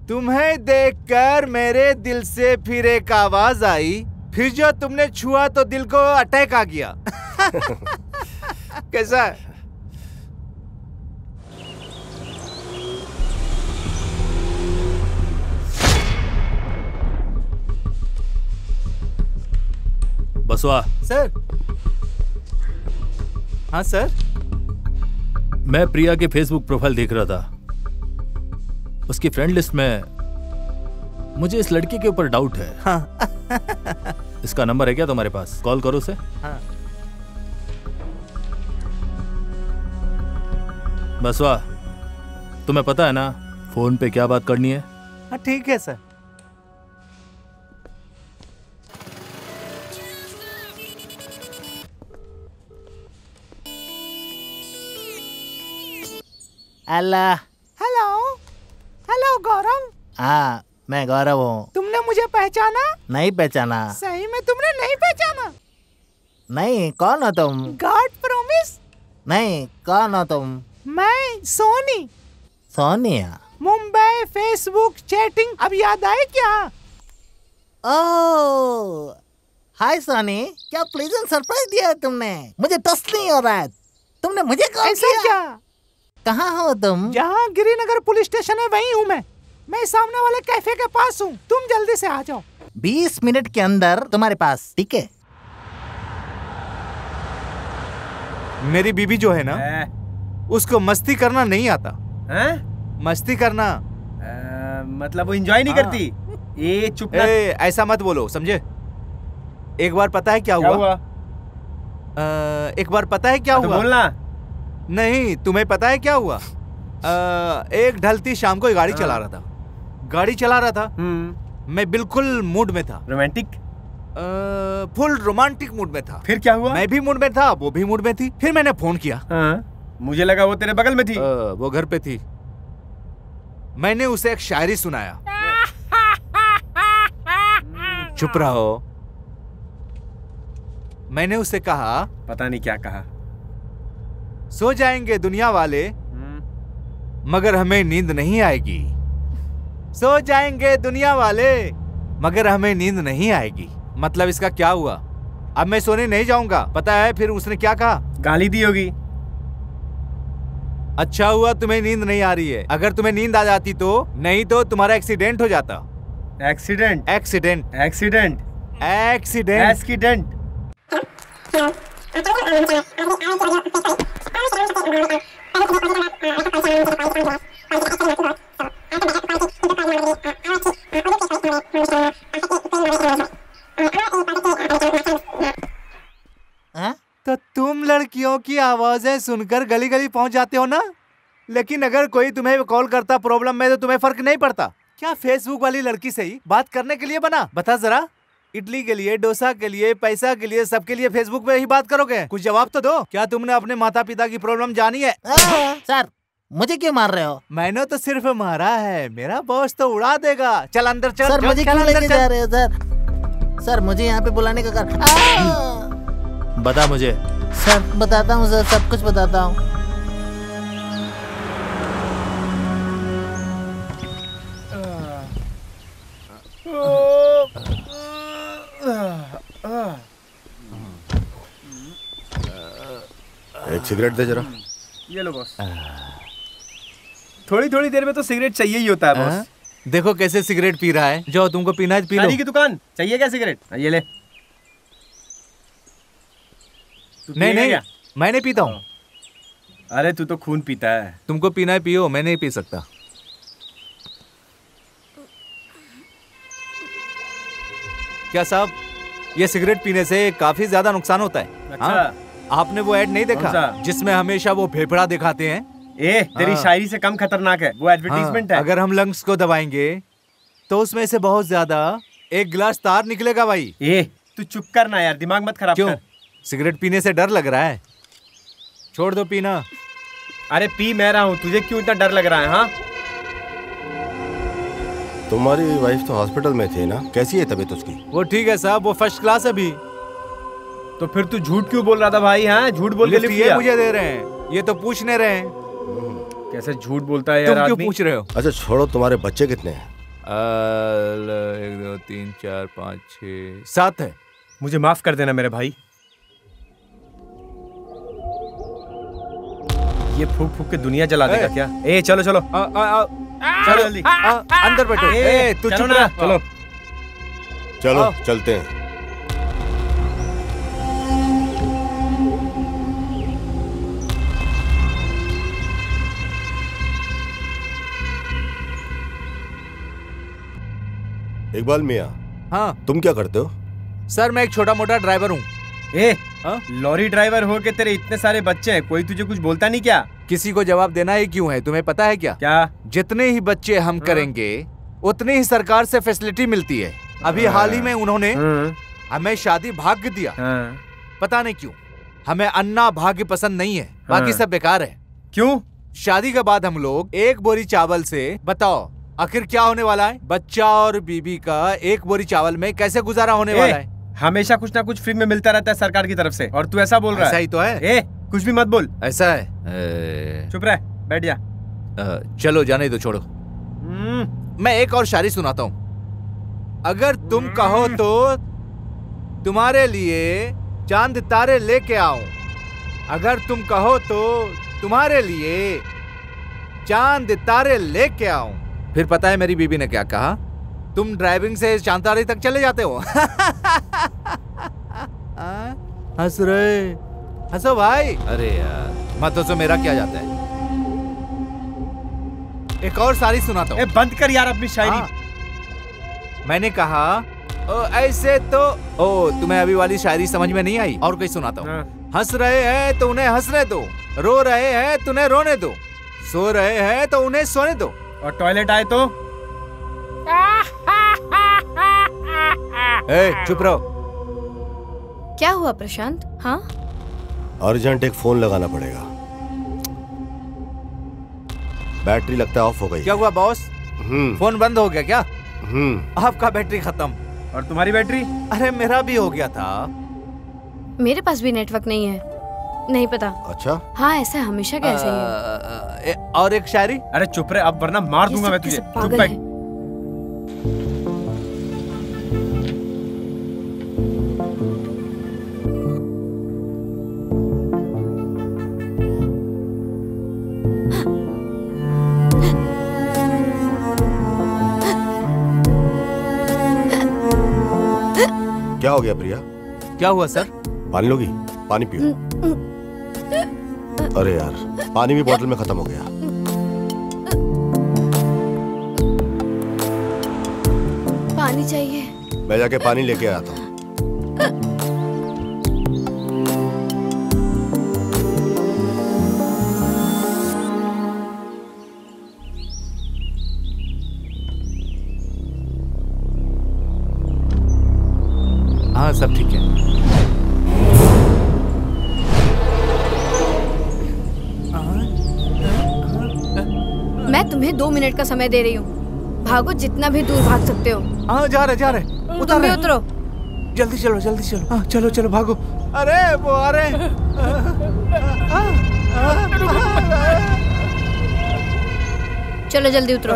तुम्हें देखकर मेरे दिल से फिर एक आवाज आई। फिर जो तुमने छुआ तो दिल को अटैक आ गया। कैसा है? बसवा। सर। हाँ सर। मैं प्रिया के फेसबुक प्रोफाइल देख रहा था। उसकी फ्रेंड लिस्ट में मुझे इस लड़की के ऊपर डाउट है। हाँ। इसका नंबर है क्या तुम्हारे पास? कॉल करो उसे। हाँ। बसवा, तुम्हें पता है ना फोन पे क्या बात करनी है? हाँ ठीक है सर। अल्लाह। हेलो। हेलो गौरव। हाँ मैं गौरव हूँ। तुमने मुझे पहचाना? नहीं पहचाना। सही में तुमने नहीं पहचाना? नहीं, कौन हो तुम? God promise. नहीं, कौन हो तुम? मैं सोनी। सोनिया। मुंबई फेसबुक चैटिंग अब याद आए क्या? ओह हाय सोनी, क्या प्लेजेंट सरप्राइज दिया है तुमने। मुझे ट्रस्ट नहीं हो रहा है। तुमने मुझे कॉल किया? क्या? कहाँ हो तुम? जहाँ गिरिनगर पुलिस स्टेशन है वहीं हूँ मैं सामने वाले कैफे के पास हूँ। तुम जल्दी से आ जाओ। 20 मिनट के अंदर तुम्हारे पास, ठीक है? मेरी बीबी जो है ना, उसको मस्ती करना नहीं आता। मस्ती करना मतलब वो एंजॉय नहीं करती। ये चुप ना। ऐसा मत बोलो, समझे? एक बार पता है क्या हुआ? एक बार पता है क्या हुआ? तो बोलना। नहीं, तुम्हें पता है क्या हुआ? एक ढलती शाम को गाड़ी चला रहा था। मैं बिल्कुल मूड में था। रोमांटिक? फुल रोमांटिक मूड में था। फिर क्या हुआ? मैं भी मूड में था, वो भी मूड में थी। फिर मैंने फोन किया। मुझे लगा वो तेरे बगल में थी। वो घर पे थी। मैंने उसे एक शायरी सुनाया। चुप रहो। मैंने उसे कहा, पता नहीं क्या कहा। सो जाएंगे दुनिया वाले मगर हमें नींद नहीं आएगी। सो जाएंगे दुनिया वाले मगर हमें नींद नहीं आएगी। मतलब इसका क्या हुआ? अब मैं सोने नहीं जाऊंगा। पता है फिर उसने क्या कहा? गाली दी होगी। अच्छा हुआ तुम्हें नींद नहीं आ रही है। अगर तुम्हें नींद आ जाती तो, नहीं तो तुम्हारा एक्सीडेंट हो जाता। Accident? Accident. Accident? Accident. Accident. लड़कियों की आवाजें सुनकर गली गली पहुंच जाते हो ना, लेकिन अगर कोई तुम्हें कॉल करता प्रॉब्लम में तो तुम्हें फर्क नहीं पड़ता। क्या फेसबुक वाली लड़की से ही बात करने के लिए बना? बता जरा, इडली के लिए, डोसा के लिए, पैसा के लिए, सबके लिए फेसबुक पे ही बात करोगे? कुछ जवाब तो दो। क्या तुमने अपने माता पिता की प्रॉब्लम जानी है? सर मुझे क्यों मार रहे हो? मैंने तो सिर्फ मारा है, मेरा बॉस तो उड़ा देगा। चल अंदर चल। सर मुझे क्यों लेके जा रहे हो सर? सर मुझे यहाँ पे बुलाने का कारण बता मुझे। सर बताता हूँ सर, सब कुछ बताता हूँ। एक सिगरेट दे जरा। ये लो बॉस। थोड़ी थोड़ी देर में तो सिगरेट चाहिए ही होता है बॉस। देखो कैसे सिगरेट पी रहा है। जो तुमको पीना है पी लो। की दुकान चाहिए क्या सिगरेट? ये ले। नहीं नहीं, मैं नहीं पीता हूँ। अरे तू तो खून पीता है। तुमको पीना है पियो, मैं नहीं पी सकता। क्या साहब, ये सिगरेट पीने से काफी ज्यादा नुकसान होता है। अच्छा। हाँ? आपने वो ऐड नहीं देखा जिसमें हमेशा वो फेफड़ा दिखाते हैं? तेरी शायरी से कम खतरनाक है वो एडवर्टीजमेंट है। अगर हम लंग्स को दबाएंगे तो उसमें से बहुत ज्यादा एक गिलास तार निकलेगा भाई। तू चुप कर ना यार, दिमाग मत खराब कर। सिगरेट पीने से डर लग रहा है? छोड़ दो पीना। अरे पी मैं रहा हूँ, तुझे क्यों इतना डर लग रहा है? हाँ तुम्हारी वाइफ तो हॉस्पिटल में थी ना, कैसी है तबीयत उसकी? वो ठीक है साहब, वो फर्स्ट क्लास है अभी। तो फिर तू झूठ क्यों बोल रहा था भाई? हाँ झूठ बोल के लिफ्ट ये मुझे दे रहे हैं, ये तो पूछने रहे हैं। कैसे झूठ बोलता है यार तुम क्यों आदमी? पूछ रहे हो? अच्छा छोड़ो, तुम्हारे बच्चे कितने हैं? 1 2 3 4 5 6 7 है। मुझे माफ कर देना मेरे भाई। ये फूक फूक के दुनिया जला देगा क्या? चलो चलो चलो जल्दी अंदर बैठो। तू चुप रह। चलो चलो चलते हैं। इकबाल मियाँ। हाँ तुम क्या करते हो? सर मैं एक छोटा मोटा ड्राइवर हूँ। लॉरी ड्राइवर हो के तेरे इतने सारे बच्चे हैं, कोई तुझे कुछ बोलता नहीं क्या? किसी को जवाब देना ही क्यों है, तुम्हें पता है क्या? क्या? जितने ही बच्चे हम करेंगे उतनी ही सरकार से फैसिलिटी मिलती है। अभी हाल ही में उन्होंने हमें शादी भाग्य दिया। पता नहीं क्यों, हमें अन्ना भाग्य पसंद नहीं है, बाकी सब बेकार है। क्यों? शादी के बाद हम लोग एक बोरी चावल से, बताओ आखिर क्या होने वाला है? बच्चा और बीबी का एक बोरी चावल में कैसे गुजारा होने वाला है? हमेशा कुछ ना कुछ फ्री में मिलता रहता है सरकार की तरफ से, और तू ऐसा बोल रहा है? ऐसा ही तो है। कुछ भी मत बोल। ऐसा है। चुप रह, बैठ जा। चलो जाने दो, छोड़ो। मैं एक और शायरी सुनाता हूँ। अगर तुम कहो तो तुम्हारे लिए चांद तारे लेके आऊं। अगर तुम कहो तो तुम्हारे लिए चांद तारे लेके आऊं। फिर पता है मेरी बीबी ने क्या कहा? तुम ड्राइविंग से चांद तारे तक चले जाते हो। हंस रहे, हंसो भाई। अरे यार मत हंसो, मेरा क्या जाता है। एक और शायरी सुनाता हूँ। बंद कर यार अपनी शायरी। मैंने कहा ऐसे तो तुम्हें अभी वाली शायरी समझ में नहीं आई, और कोई सुनाता हूँ। हंस रहे हैं तो उन्हें हंसने दो, रो रहे हैं तो उन्हें रोने दो, सो रहे हैं तो उन्हें सोने दो, और टॉयलेट आए तो चुप रहो। क्या हुआ प्रशांत? हाँ अर्जेंट एक फोन लगाना पड़ेगा, बैटरी लगता है ऑफ हो गई। क्या हुआ बॉस? फोन बंद हो गया क्या? आपका बैटरी खत्म। और तुम्हारी बैटरी? अरे मेरा भी हो गया था। मेरे पास भी नेटवर्क नहीं है, नहीं पता। अच्छा हाँ ऐसा हमेशा कैसे है। और एक शायरी। अरे चुप रहे, अब वरना मार दूंगा मैं तुझे। चुप बैठ। क्या हो गया प्रिया? क्या हुआ सर? पानी लोगी? पानी पियो। अरे यार पानी भी बोतल में खत्म हो गया। पानी चाहिए? मैं जाके पानी लेके आता हूँ। हाँ सब ठीक है। मैं तुम्हें 2 मिनट का समय दे रही हूँ, भागो जितना भी दूर भाग सकते हो। हाँ जा रहे तुम भी उतरो। जल्दी चलो हाँ चलो चलो भागो। अरे वो आ रहे चलो जल्दी उतरो,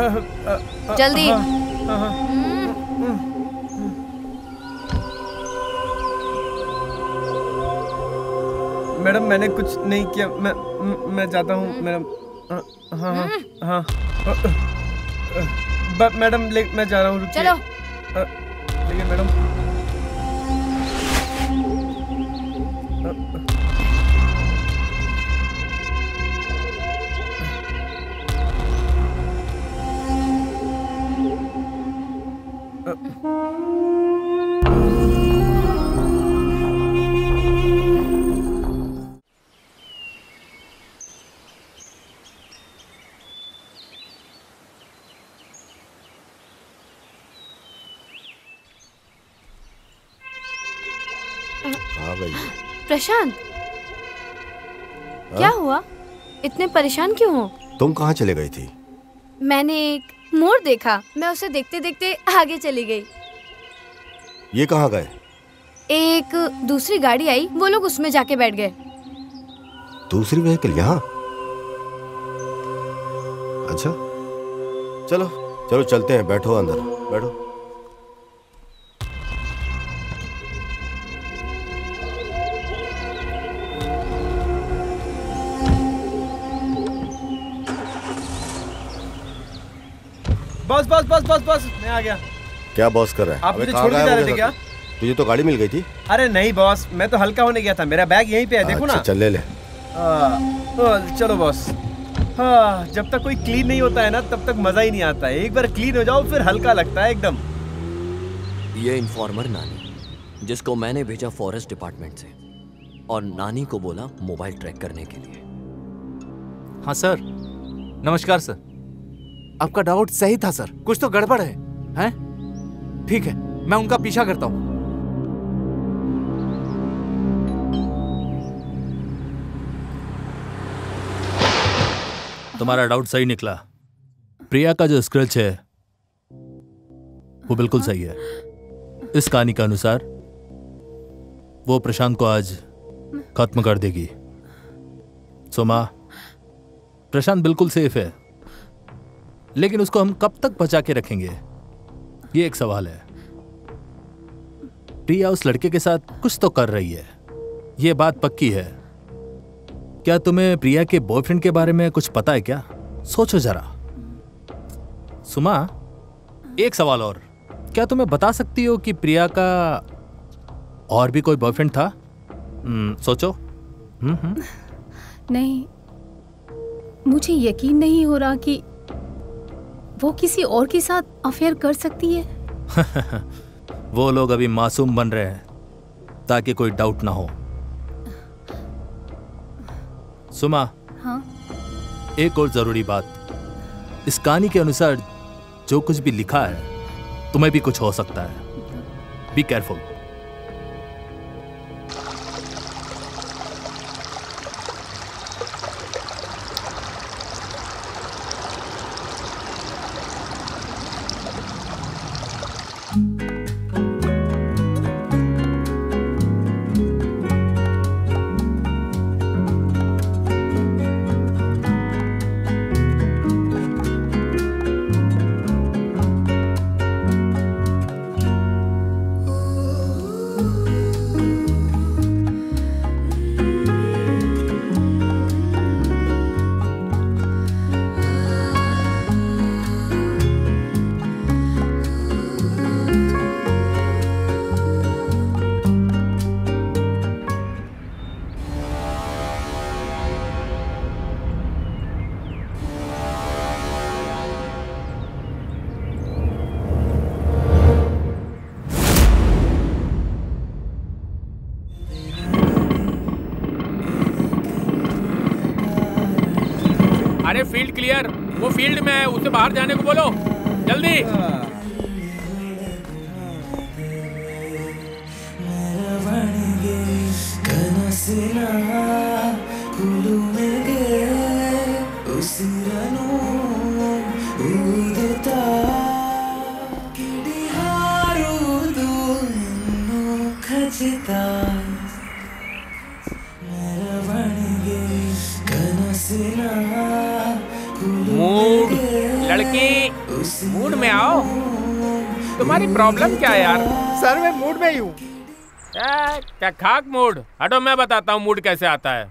जल्दी। मैडम मैंने कुछ नहीं किया, मैं जाता हूँ मैडम। हाँ मैडम मैं जा रहा हूँ, चलो। लेकिन मैडम प्रशांत, क्या हुआ? इतने परेशान क्यों हो? तुम कहाँ चले गई थी? मैंने एक मोड़ देखा, मैं उसे देखते देखते आगे चली गई। ये कहाँ गए? एक दूसरी गाड़ी आई, वो लोग उसमें जाके बैठ गए। दूसरी व्हीकल यहाँ? अच्छा चलो चलो चलते हैं, बैठो अंदर बैठो। बस बस बस बस बस मैं आ गया। क्या बॉस कर रहा है? आप मुझे छोड़ के जा रहे थे क्या? तुझे तो गाड़ी मिल गई थी। अरे नहीं बॉस, मैं तो हल्का होने गया था, मेरा बैग यहीं पे है, देखो ना। चल ले ले। चलो बॉस। हाँ, जब तक कोई क्लीन नहीं होता है ना तब तक मजा ही नहीं आता है, एक बार क्लीन हो जाओ फिर हल्का लगता है एकदम। ये इन्फॉर्मर नानी, जिसको मैंने भेजा फॉरेस्ट डिपार्टमेंट से, और नानी को बोला मोबाइल ट्रैक करने के लिए। हाँ सर, नमस्कार सर। आपका डाउट सही था सर, कुछ तो गड़बड़ है, हैं? ठीक है, मैं उनका पीछा करता हूँ। तुम्हारा डाउट सही निकला। प्रिया का जो स्क्रैच है वो बिल्कुल सही है। इस कहानी के अनुसार वो प्रशांत को आज खत्म कर देगी। सोमा, प्रशांत बिल्कुल सेफ है, लेकिन उसको हम कब तक बचा के रखेंगे, ये एक सवाल है। प्रिया उस लड़के के साथ कुछ तो कर रही है, ये बात पक्की है। क्या तुम्हें प्रिया के बॉयफ्रेंड के बारे में कुछ पता है क्या? सोचो जरा। सुमा, एक सवाल और, क्या तुम्हें बता सकती हो कि प्रिया का और भी कोई बॉयफ्रेंड था? सोचो। नहीं, मुझे यकीन नहीं हो रहा कि वो किसी और के साथ अफेयर कर सकती है। वो लोग अभी मासूम बन रहे हैं ताकि कोई डाउट ना हो। सुमा, हाँ? एक और जरूरी बात, इस कहानी के अनुसार जो कुछ भी लिखा है तुम्हें भी कुछ हो सकता है। Be careful. अरे फील्ड क्लियर, वो फील्ड में है, उसे बाहर जाने को बोलो जल्दी। मूड में आओ। तुम्हारी प्रॉब्लम क्या है यार? सर मैं मूड में ही हूँ। क्या खाक मूड? हटो, मैं बताता हूँ मूड कैसे आता है।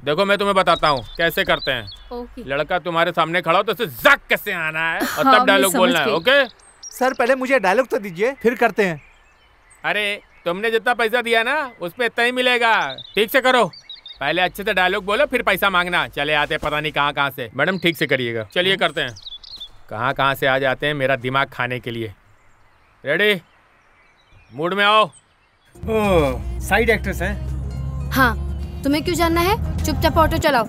देखो मैं तुम्हें बताता हूँ कैसे करते हैं। लड़का तुम्हारे सामने खड़ा हो तो उसे जक कैसे आना है और तब डायलॉग बोलना है। ओके सर पहले मुझे डायलॉग तो दीजिए, फिर करते हैं। अरे तुमने जितना पैसा दिया ना उस पे इतना ही मिलेगा। ठीक से करो, पहले अच्छे से डायलॉग बोलो फिर पैसा मांगना। चले आते पता नहीं कहाँ से। मैडम ठीक से करिएगा। चलिए करते हैं। कहाँ से आ जाते हैं मेरा दिमाग खाने के लिए। रेडी? मूड में आओ। साइड एक्ट्रेस हैं? हाँ, तुम्हें क्यों जानना है? चुपचाप ऑटो चलाओ।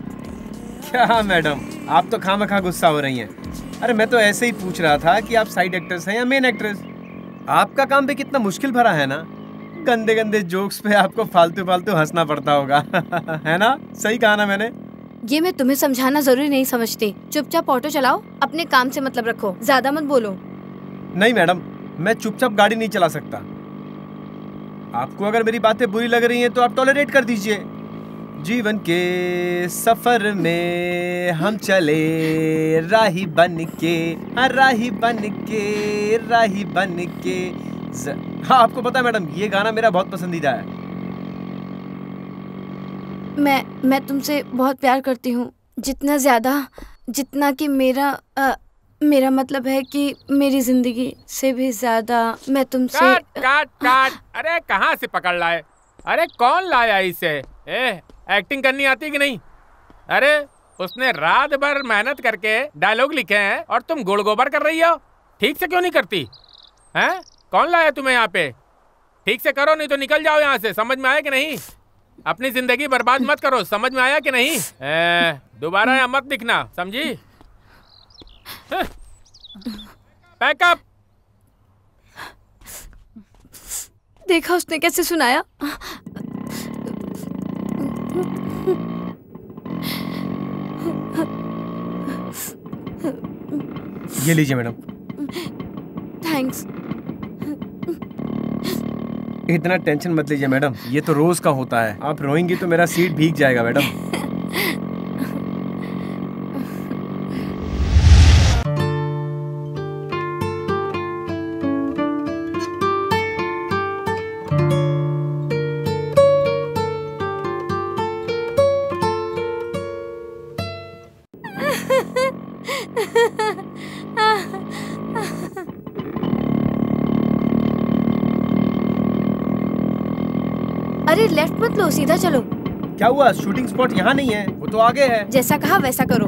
क्या मैडम, आप तो खामखा गुस्सा हो रही हैं। अरे मैं तो ऐसे ही पूछ रहा था कि आप साइड एक्ट्रेस हैं या मेन एक्ट्रेस। आपका काम भी कितना मुश्किल भरा है ना। गंदे गंदे जोक्स पे आपको फालतू फालतू हंसना पड़ता होगा। है ना? सही कहा ना मैंने? ये मैं तुम्हें समझाना जरूरी नहीं समझती। चुपचाप ऑटो चलाओ, अपने काम से मतलब रखो, ज्यादा मत बोलो। नहीं मैडम, मैं चुपचाप गाड़ी नहीं चला सकता। आपको अगर मेरी बातें बुरी लग रही हैं तो आप टॉलरेट कर दीजिए। जीवन के सफर में हम चले राही बन के, राही बन के, राही बन के। हाँ, आपको पता है मैडम, ये गाना मेरा बहुत पसंदीदा है। मैं तुमसे बहुत प्यार करती हूँ, जितना ज्यादा जितना कि मेरा मतलब है कि मेरी जिंदगी से भी ज्यादा मैं तुमसे। काट। अरे कहाँ से पकड़ लाए? अरे कौन लाया इसे? एक्टिंग करनी आती कि नहीं? अरे उसने रात भर मेहनत करके डायलॉग लिखे हैं और तुम गुड़ गोबर कर रही हो। ठीक से क्यों नहीं करती हैं? कौन लाया तुम्हें यहाँ पे? ठीक से करो नहीं तो निकल जाओ यहाँ से। समझ में आया कि नहीं? अपनी जिंदगी बर्बाद मत करो। समझ में आया कि नहीं? दोबारा यहाँ मत दिखना, समझी? पैकअप। देखा उसने कैसे सुनाया। ये लीजिए मैडम। थैंक्स। इतना टेंशन मत लीजिए मैडम, ये तो रोज का होता है। आप रोएंगी तो मेरा सीट भीग जाएगा मैडम। अरे लेफ्ट मत लो, सीधा चलो। क्या हुआ? शूटिंग स्पॉट यहाँ नहीं है, वो तो आगे है। जैसा कहा वैसा करो।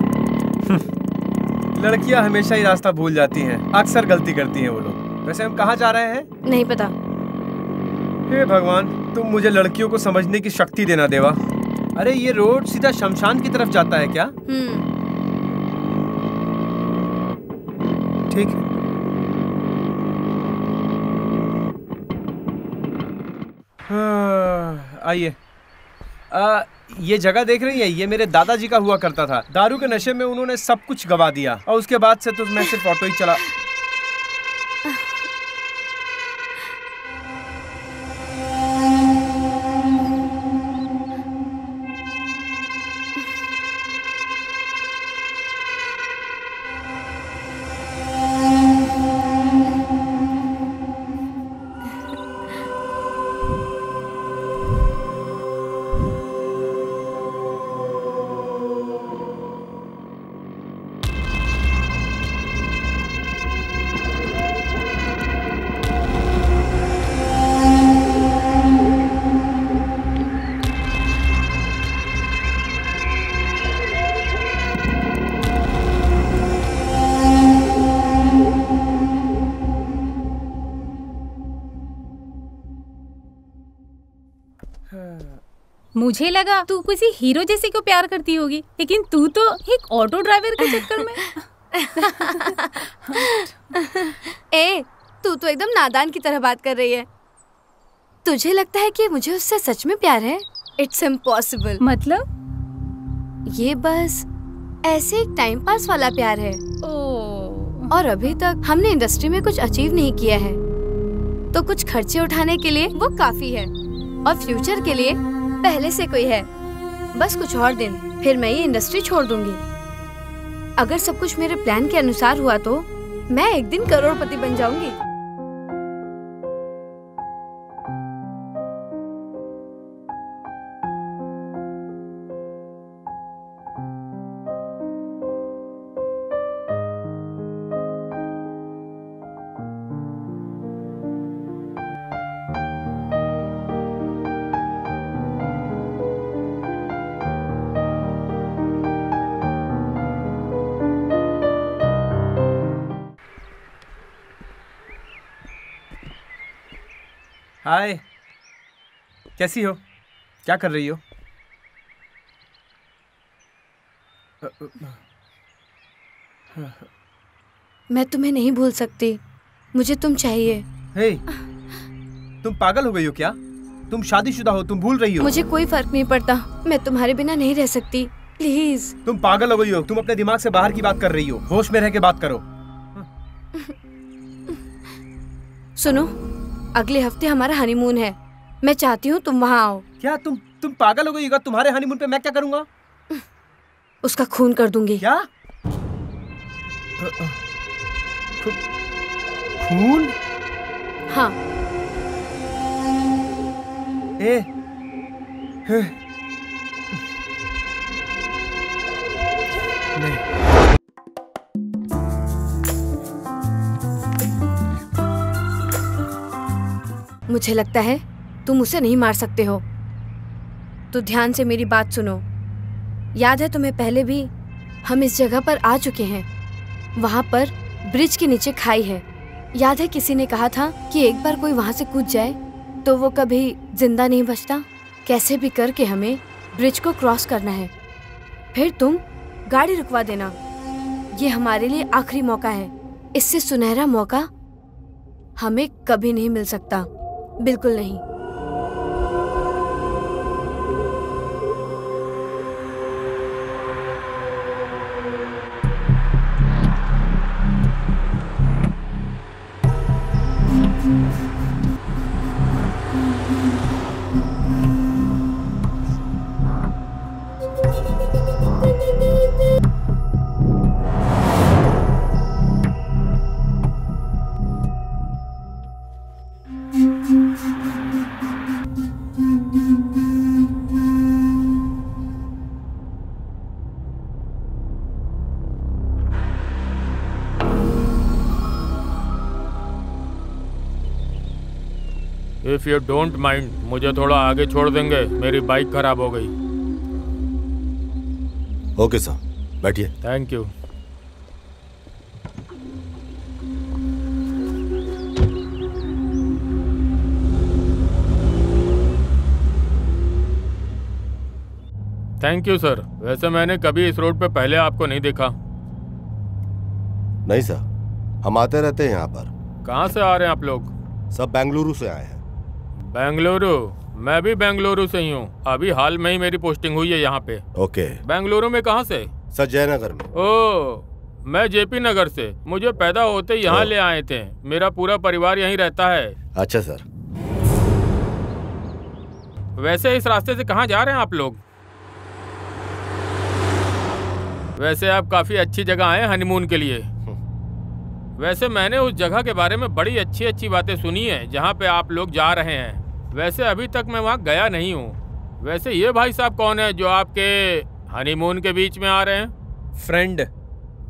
लड़कियाँ हमेशा ही रास्ता भूल जाती हैं, अक्सर गलती करती हैं वो लोग। वैसे हम कहाँ जा रहे हैं? नहीं पता। हे भगवान, तुम मुझे लड़कियों को समझने की शक्ति देना देवा। अरे ये रोड सीधा शमशान की तरफ जाता है क्या? ठीक है। आइए। ये जगह देख रही है, ये मेरे दादाजी का हुआ करता था। दारू के नशे में उन्होंने सब कुछ गवा दिया और उसके बाद से तो मैं सिर्फ ऑटो ही चला। मुझे लगा तू किसी हीरो जैसे को प्यार करती होगी, लेकिन तू तो एक ऑटो ड्राइवर के चक्कर में। ए, तू तो एकदम नादान की तरह बात कर रही है। तुझे लगता है कि मुझे उससे सच में प्यार है? It's impossible. मतलब? ये बस ऐसे एक टाइम पास वाला प्यार है। और अभी तक हमने इंडस्ट्री में कुछ अचीव नहीं किया है, तो कुछ खर्चे उठाने के लिए वो काफी है, और फ्यूचर के लिए पहले से कोई है। बस कुछ और दिन, फिर मैं ये इंडस्ट्री छोड़ दूंगी। अगर सब कुछ मेरे प्लान के अनुसार हुआ तो मैं एक दिन करोड़पति बन जाऊंगी। हाय, कैसी हो? क्या कर रही हो? मैं तुम्हें नहीं भूल सकती, मुझे तुम चाहिए। हे, तुम पागल हो गई हो क्या? तुम शादीशुदा हो, तुम भूल रही हो। मुझे कोई फर्क नहीं पड़ता, मैं तुम्हारे बिना नहीं रह सकती, प्लीज। तुम पागल हो गई हो, तुम अपने दिमाग से बाहर की बात कर रही हो। होश में रह के बात करो। सुनो, अगले हफ्ते हमारा हनीमून है, मैं चाहती हूँ तुम वहाँ आओ। क्या तुम पागल हो गई हो? तुम्हारे हनीमून पे मैं क्या करूँगा? उसका खून कर दूंगी। क्या? खून? हाँ। नहीं। मुझे लगता है तुम उसे नहीं मार सकते हो, तो ध्यान से मेरी बात सुनो। याद है तुम्हें, पहले भी हम इस जगह पर आ चुके हैं। वहाँ पर ब्रिज के नीचे खाई है। याद है किसी ने कहा था कि एक बार कोई वहाँ से कूद जाए तो वो कभी जिंदा नहीं बचता। कैसे भी करके हमें ब्रिज को क्रॉस करना है, फिर तुम गाड़ी रुकवा देना। ये हमारे लिए आखिरी मौका है, इससे सुनहरा मौका हमें कभी नहीं मिल सकता, बिल्कुल नहीं। इफ यू डोंट माइंड, मुझे थोड़ा आगे छोड़ देंगे, मेरी बाइक खराब हो गई। ओके सर, बैठिए। Thank you. Thank you sir. वैसे मैंने कभी इस रोड पे पहले आपको नहीं देखा। नहीं सर, हम आते रहते हैं यहाँ पर। कहाँ से आ रहे हैं आप लोग? सब बेंगलुरु से आए हैं। बेंगलुरु? मैं भी बेंगलुरु से ही हूँ, अभी हाल में ही मेरी पोस्टिंग हुई है यहाँ पे। ओके। बेंगलुरु में कहाँ से? सर, जयनगर में। ओह, मैं जेपी नगर से। मुझे पैदा होते यहाँ ले आए थे, मेरा पूरा परिवार यहीं रहता है। अच्छा सर। वैसे इस रास्ते से कहाँ जा रहे हैं आप लोग? वैसे आप काफी अच्छी जगह आए हनीमून के लिए। वैसे मैंने उस जगह के बारे में बड़ी अच्छी अच्छी बातें सुनी है जहाँ पे आप लोग जा रहे हैं। वैसे अभी तक मैं वहाँ गया नहीं हूँ। वैसे ये भाई साहब कौन है जो आपके हनीमून के बीच में आ रहे हैं? फ्रेंड।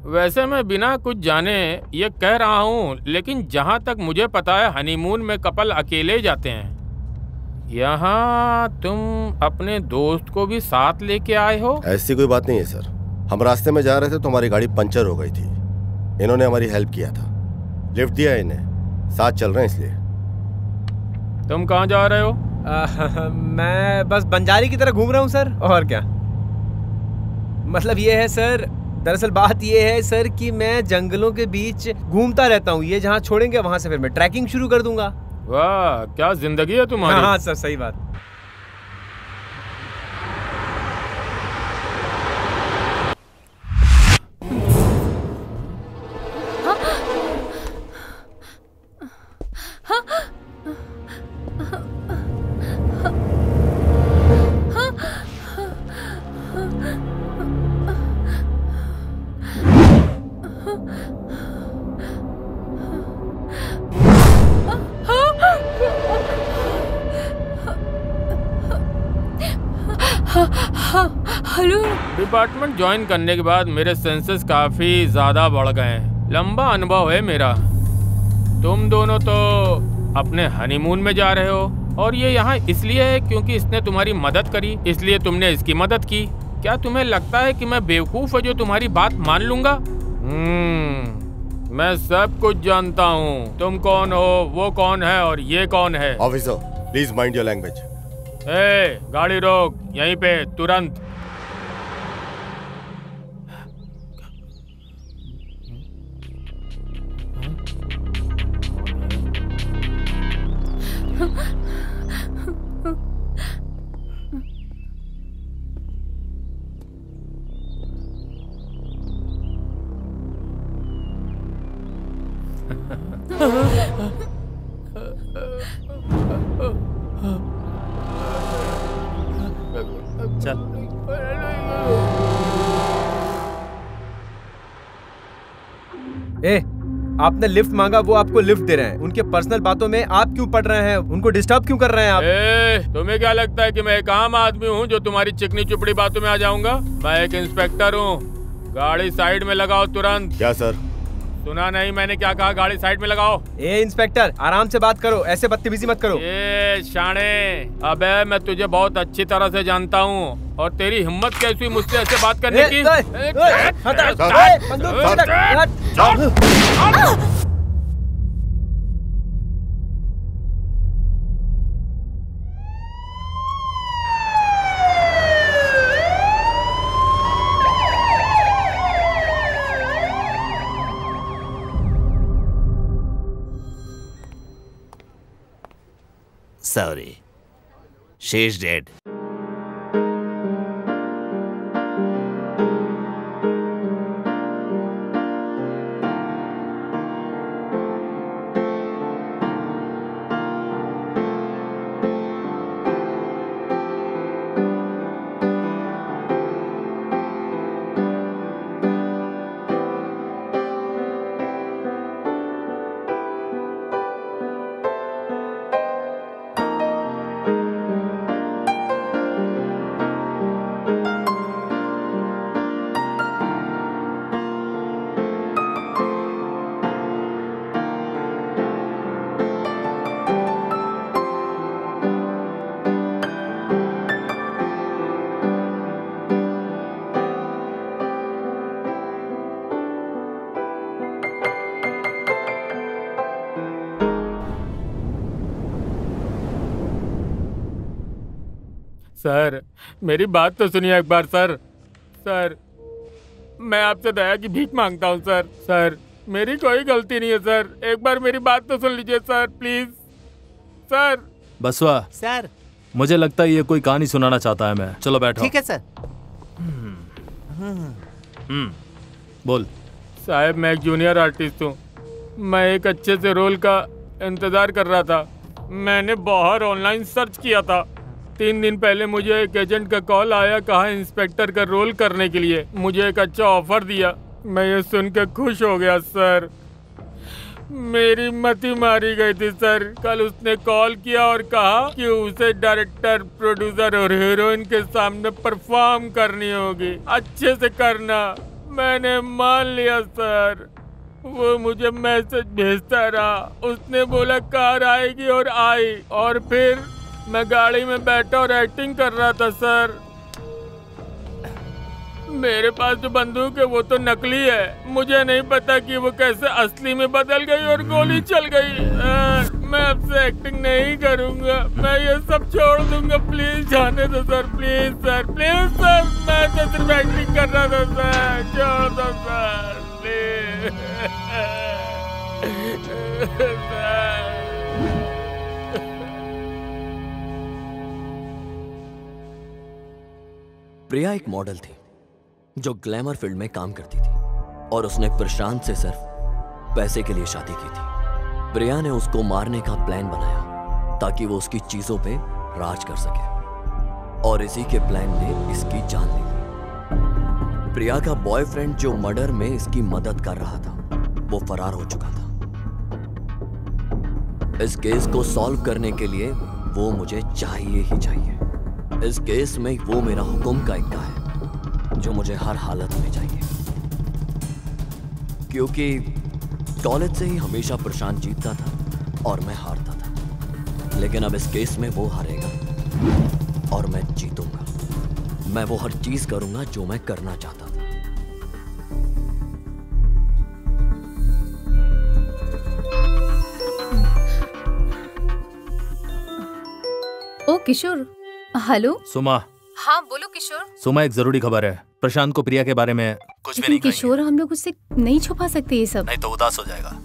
वैसे मैं बिना कुछ जाने ये कह रहा हूँ, लेकिन जहाँ तक मुझे पता है हनीमून में कपल अकेले जाते हैं। यहाँ तुम अपने दोस्त को भी साथ लेके आए हो? ऐसी कोई बात नहीं है सर, हम रास्ते में जा रहे थे तो हमारी गाड़ी पंचर हो गई थी। इन्होंने हमारी हेल्प किया था, लिफ्ट दिया इन्हें, साथ चल रहे हैं इसलिए। तुम कहाँ जा रहे हो? मैं बस बंजारी की तरह घूम रहा हूँ सर, और क्या। मतलब ये है सर, दरअसल बात ये है सर कि मैं जंगलों के बीच घूमता रहता हूँ। ये जहाँ छोड़ेंगे वहाँ से फिर मैं ट्रैकिंग शुरू कर दूंगा। वाह, क्या जिंदगी है तुम्हारी। हाँ सर, सही बात। हेलो। डिपार्टमेंट ज्वाइन करने के बाद मेरे सेंसेस काफी ज्यादा बढ़ गए हैं। लंबा अनुभव है मेरा। तुम दोनों तो अपने हनीमून में जा रहे हो और ये यहाँ इसलिए है क्योंकि इसने तुम्हारी मदद करी, इसलिए तुमने इसकी मदद की। क्या तुम्हें लगता है कि मैं बेवकूफ हूँ जो तुम्हारी बात मान लूंगा? मैं सब कुछ जानता हूँ। तुम कौन हो, वो कौन है और ये कौन है। Officer please mind your language. गाड़ी रोक यहीं पे तुरंत। चल। आपने लिफ्ट मांगा, वो आपको लिफ्ट दे रहे हैं। उनके पर्सनल बातों में आप क्यों पड़ रहे हैं? उनको डिस्टर्ब क्यों कर रहे हैं आप? तुम्हें क्या लगता है कि मैं एक आम आदमी हूँ जो तुम्हारी चिकनी चुपड़ी बातों में आ जाऊंगा? मैं एक इंस्पेक्टर हूँ। गाड़ी साइड में लगाओ तुरंत। क्या सर? सुना नहीं मैंने क्या कहा? गाड़ी साइड में लगाओ। इंस्पेक्टर आराम से बात करो, ऐसे बदतमीजी मत करो। शाणे, अबे मैं तुझे बहुत अच्छी तरह से जानता हूँ और तेरी हिम्मत कैसी हुई मुझसे ऐसे बात करने की? Sorry. She's dead. सर मेरी बात तो सुनिए एक बार। सर मैं आपसे दया की भीख मांगता हूँ सर। सर मेरी कोई गलती नहीं है सर, एक बार मेरी बात तो सुन लीजिए सर प्लीज। सर। बसवा सर, मुझे लगता है ये कोई कहानी सुनाना चाहता है। मैं चलो बैठो। ठीक है सर। बोल। साहब मैं एक जूनियर आर्टिस्ट हूँ। मैं एक अच्छे से रोल का इंतजार कर रहा था। मैंने बाहर ऑनलाइन सर्च किया था। 3 दिन पहले मुझे एक एजेंट का कॉल आया, कहा इंस्पेक्टर का रोल करने के लिए। मुझे एक अच्छा ऑफर दिया। मैं ये सुन के खुश हो गया सर। मेरी मति मारी गई थी सर। कल उसने कॉल किया और कहा कि उसे डायरेक्टर, प्रोड्यूसर और हीरोइन के सामने परफॉर्म करनी होगी। अच्छे से करना। मैंने मान लिया सर। वो मुझे मैसेज भेजता रहा। उसने बोला कार आएगी और आई, और फिर मैं गाड़ी में बैठा और एक्टिंग कर रहा था सर। मेरे पास जो बंदूक है वो तो नकली है। मुझे नहीं पता कि वो कैसे असली में बदल गई और गोली चल गई। मैं अब से एक्टिंग नहीं करूंगा। मैं ये सब छोड़ दूंगा। प्लीज जाने दो sir. Please sir, please sir. मैं तो सिर्फ एक्टिंग कर रहा था सर। छोड़ दो सर प्लीज सर। प्रिया एक मॉडल थी जो ग्लैमर फील्ड में काम करती थी और उसने प्रशांत से सिर्फ पैसे के लिए शादी की थी। प्रिया ने उसको मारने का प्लान बनाया ताकि वो उसकी चीजों पे राज कर सके, और इसी के प्लान ने इसकी जान ले ली। प्रिया का बॉयफ्रेंड जो मर्डर में इसकी मदद कर रहा था वो फरार हो चुका था। इस केस को सॉल्व करने के लिए वो मुझे चाहिए ही चाहिए। इस केस में वो मेरा हुक्म का इक्का है जो मुझे हर हालत में चाहिए, क्योंकि कॉलेज से ही हमेशा प्रशांत जीतता था और मैं हारता था। लेकिन अब इस केस में वो हारेगा और मैं जीतूंगा। मैं वो हर चीज करूंगा जो मैं करना चाहता था। ओ किशोर, हेलो। सुमा। हाँ बोलो किशोर। सुमा, एक जरूरी खबर है। प्रशांत को प्रिया के बारे में कुछ भी नहीं कहेंगे। किशोर, हम लोग उससे नहीं छुपा सकते ये सब। नहीं तो उदास हो जाएगा।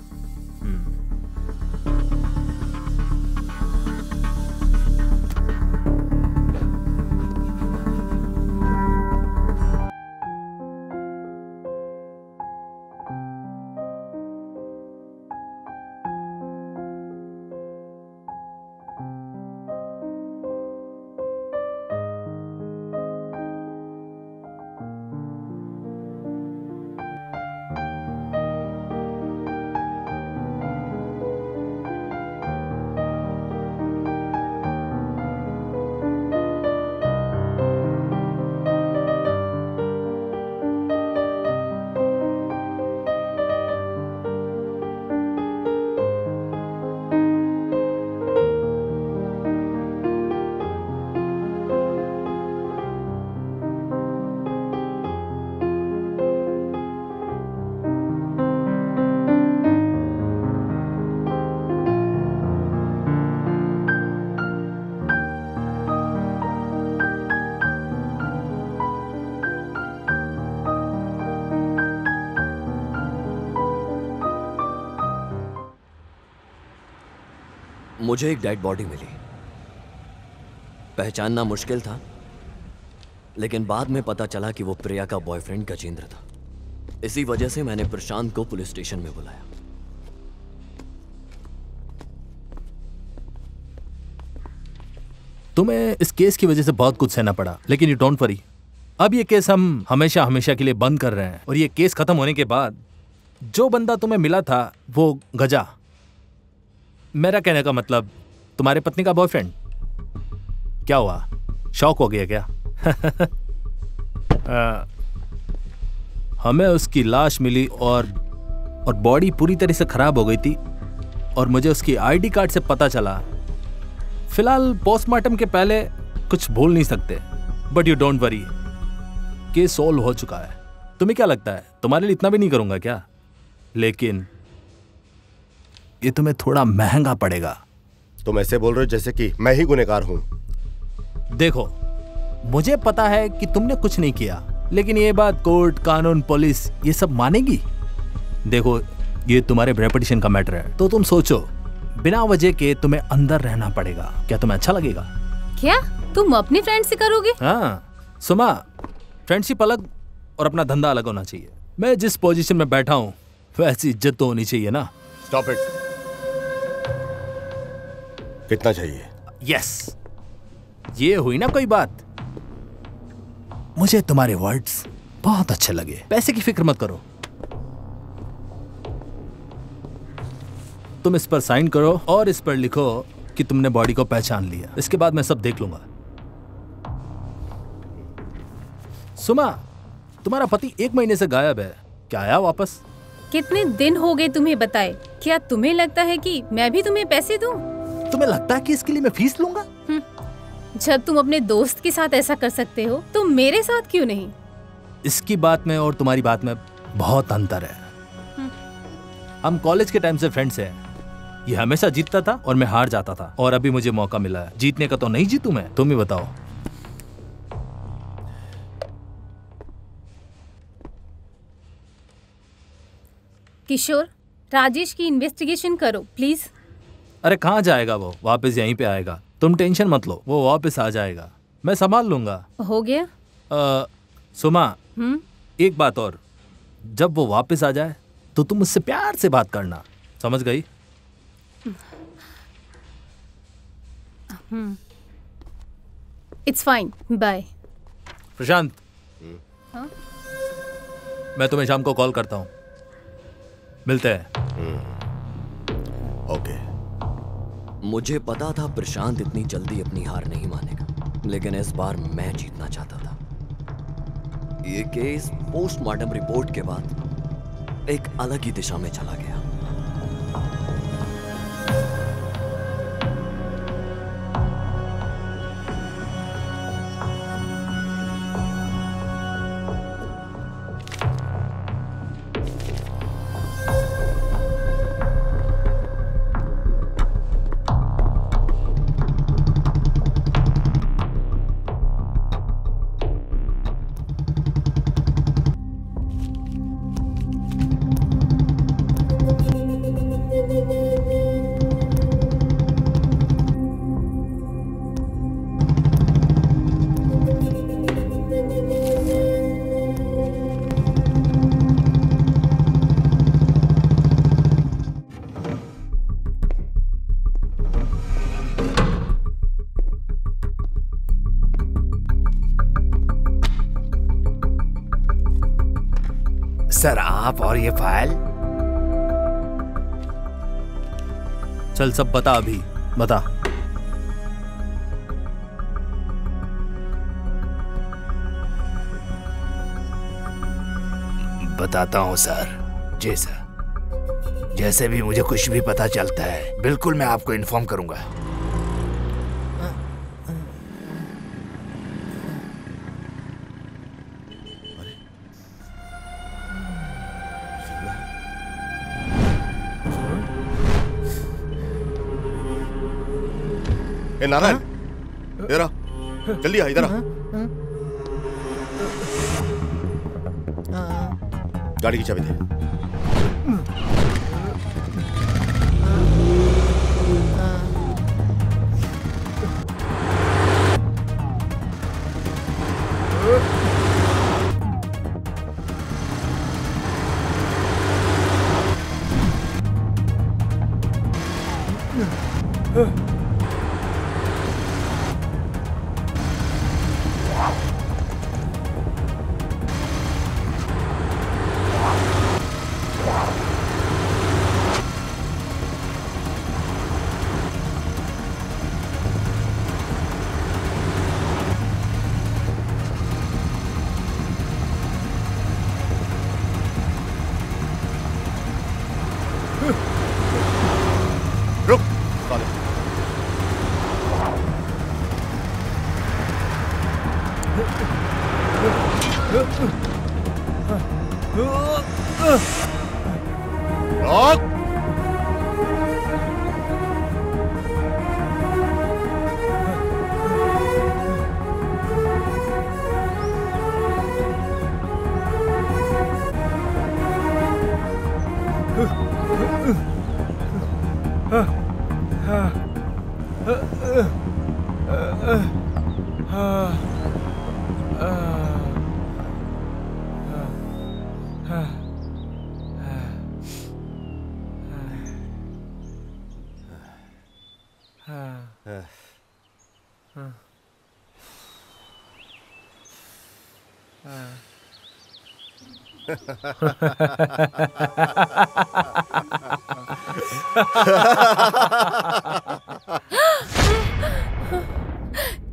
मुझे एक डेड बॉडी मिली। पहचानना मुश्किल था, लेकिन बाद में पता चला कि वो प्रिया का बॉयफ्रेंड गजेंद्र था। इसी वजह से मैंने प्रशांत को पुलिस स्टेशन में बुलाया। तुम्हें इस केस की वजह से बहुत कुछ सहना पड़ा, लेकिन यू डोंट वरी। अब ये केस हम हमेशा हमेशा के लिए बंद कर रहे हैं, और ये केस खत्म होने के बाद जो बंदा तुम्हें मिला था वो गजा, मेरा कहने का मतलब तुम्हारे पत्नी का बॉयफ्रेंड। क्या हुआ, शौक हो गया क्या? हमें उसकी लाश मिली और बॉडी पूरी तरह से खराब हो गई थी, और मुझे उसकी आईडी कार्ड से पता चला। फिलहाल पोस्टमार्टम के पहले कुछ भूल नहीं सकते, but you don't worry, case solve हो चुका है। तुम्हें क्या लगता है, तुम्हारे लिए इतना भी नहीं करूंगा क्या? लेकिन ये तुम्हें थोड़ा महंगा पड़ेगा। तुम ऐसे बोल रहे हो जैसे कि मैं ही गुनहगार हूं। देखो, मुझे पता है कि तुमने कुछ नहीं किया, लेकिन ये बात कोर्ट, कानून, पुलिस ये सब मानेगी? देखो, ये तुम्हारे रेपुटेशन का मैटर है, तो तुम सोचो, बिना वजह के तुम्हें अंदर रहना पड़ेगा। क्या तुम्हें अच्छा लगेगा? क्या तुम अपनी फ्रेंड से करोगे? हाँ सुमा, फ्रेंडशिप अलग और अपना धंधा अलग होना चाहिए। मैं जिस पोजीशन में बैठा हूँ वैसी इज्जत तो होनी चाहिए ना। Stop it. कितना चाहिए? यस, ये हुई ना कोई बात। मुझे तुम्हारे वर्ड्स बहुत अच्छे लगे। पैसे की फिक्र मत करो, तुम इस पर साइन करो और इस पर लिखो कि तुमने बॉडी को पहचान लिया। इसके बाद मैं सब देख लूंगा। सुमा, तुम्हारा पति 1 महीने से गायब है, क्या आया वापस? कितने दिन हो गए तुम्हें बताए? क्या तुम्हें लगता है कि मैं भी तुम्हें पैसे दूं? तुम्हें लगता है कि इसके लिए मैं फीस लूंगा? जब तुम अपने दोस्त के साथ ऐसा कर सकते हो तो मेरे साथ क्यों नहीं? इसकी बात में और तुम्हारी बात में बहुत अंतर है। हम कॉलेज के टाइम से फ्रेंड्स हैं। ये हमेशा जीतता था और मैं हार जाता था, और अभी मुझे मौका मिला है जीतने का, तो नहीं जीतू मैं? तुम ही बताओ। किशोर, राजेश की इन्वेस्टिगेशन करो प्लीज। अरे कहाँ जाएगा वो, वापस यहीं पे आएगा। तुम टेंशन मत लो, वो वापस आ जाएगा, मैं संभाल लूंगा। हो गया? सुमा, एक बात और, जब वो वापस आ जाए तो तुम मुझसे प्यार से बात करना, समझ गई? It's fine, bye. प्रशांत, मैं तुम्हें शाम को कॉल करता हूँ, मिलते हैं। ओके। मुझे पता था प्रशांत इतनी जल्दी अपनी हार नहीं मानेगा। लेकिन इस बार मैं जीतना चाहता था। ये केस पोस्टमार्टम रिपोर्ट के बाद एक अलग ही दिशा में चला गया। सर आप और ये फाइल। चल सब बता, अभी बता। बताता हूँ सर। जी सर, जैसे भी मुझे कुछ भी पता चलता है बिल्कुल मैं आपको इन्फॉर्म करूंगा। ए नारायण, इधर आ, जल्दी आ, इधर आ। गाड़ी की चाबी दे। रुक साले। रुक।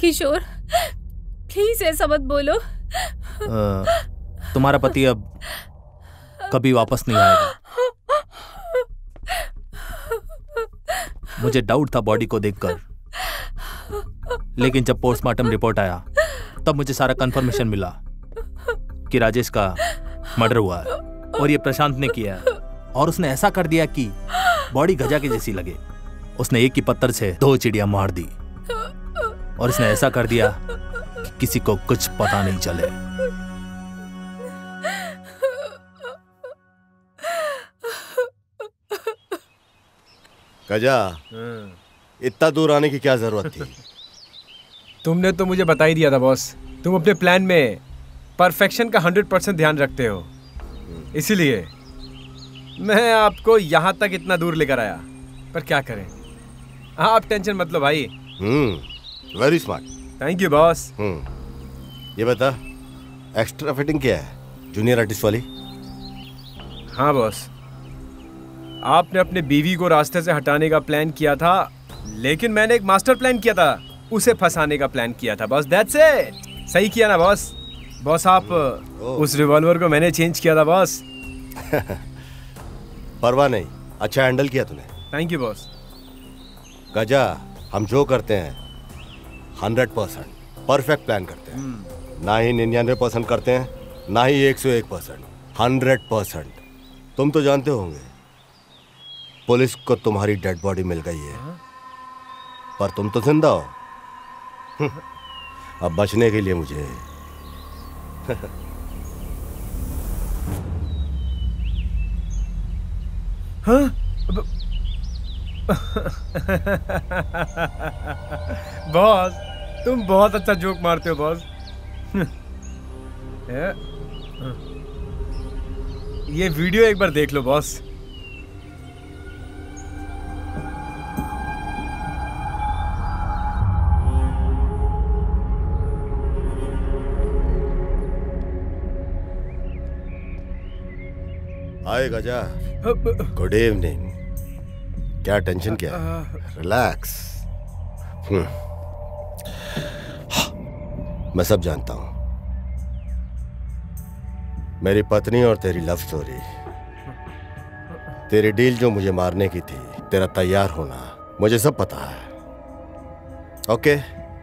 किशोर, प्लीज ऐसा मत बोलो। तुम्हारा पति अब कभी वापस नहीं आएगा। मुझे डाउट था बॉडी को देखकर, लेकिन जब पोस्टमार्टम रिपोर्ट आया तब मुझे सारा कंफर्मेशन मिला कि राजेश का मर्डर हुआ है और ये प्रशांत ने किया है। और उसने ऐसा कर दिया कि बॉडी गजा के जैसी लगे। उसने एक ही पत्थर से 2 चिड़िया मार दी और इसने ऐसा कर दिया कि किसी को कुछ पता नहीं चले। गजा, इतना दूर आने की क्या जरूरत थी? तुमने तो मुझे बता ही दिया था बॉस। तुम अपने प्लान में परफेक्शन का 100% ध्यान रखते हो, इसीलिए मैं आपको यहाँ तक इतना दूर लेकर आया। पर क्या करें, आप टेंशन मत लो भाई। Very smart. Thank you boss. ये बता, एक्स्ट्रा फिटिंग क्या है? जूनियर आर्टिस्ट वाली? हाँ बॉस, आपने अपने बीवी को रास्ते से हटाने का प्लान किया था, लेकिन मैंने एक मास्टर प्लान किया था उसे फंसाने का प्लान किया था बॉस। That's it. सही किया ना बॉस? बॉस आप उस रिवॉल्वर को मैंने चेंज किया था बॉस। परवाह नहीं, अच्छा हैंडल किया तूने। Thank you boss. गजा, हम जो करते हैं 100% परफेक्ट प्लान करते हैं। ना ही 99% करते हैं, ना ही 101%, 100%। तुम तो जानते होंगे पुलिस को तुम्हारी डेड बॉडी मिल गई है, पर तुम तो जिंदा हो। अब बचने के लिए मुझे हाँ? बॉस तुम बहुत अच्छा जोक मारते हो बॉस। ये वीडियो एक बार देख लो बॉस। हाय गजा, गुड इवनिंग। क्या टेंशन क्या है? रिलैक्स। मैं सब जानता हूं, मेरी पत्नी और तेरी लव स्टोरी, तेरी डील जो मुझे मारने की थी, तेरा तैयार होना, मुझे सब पता है। ओके,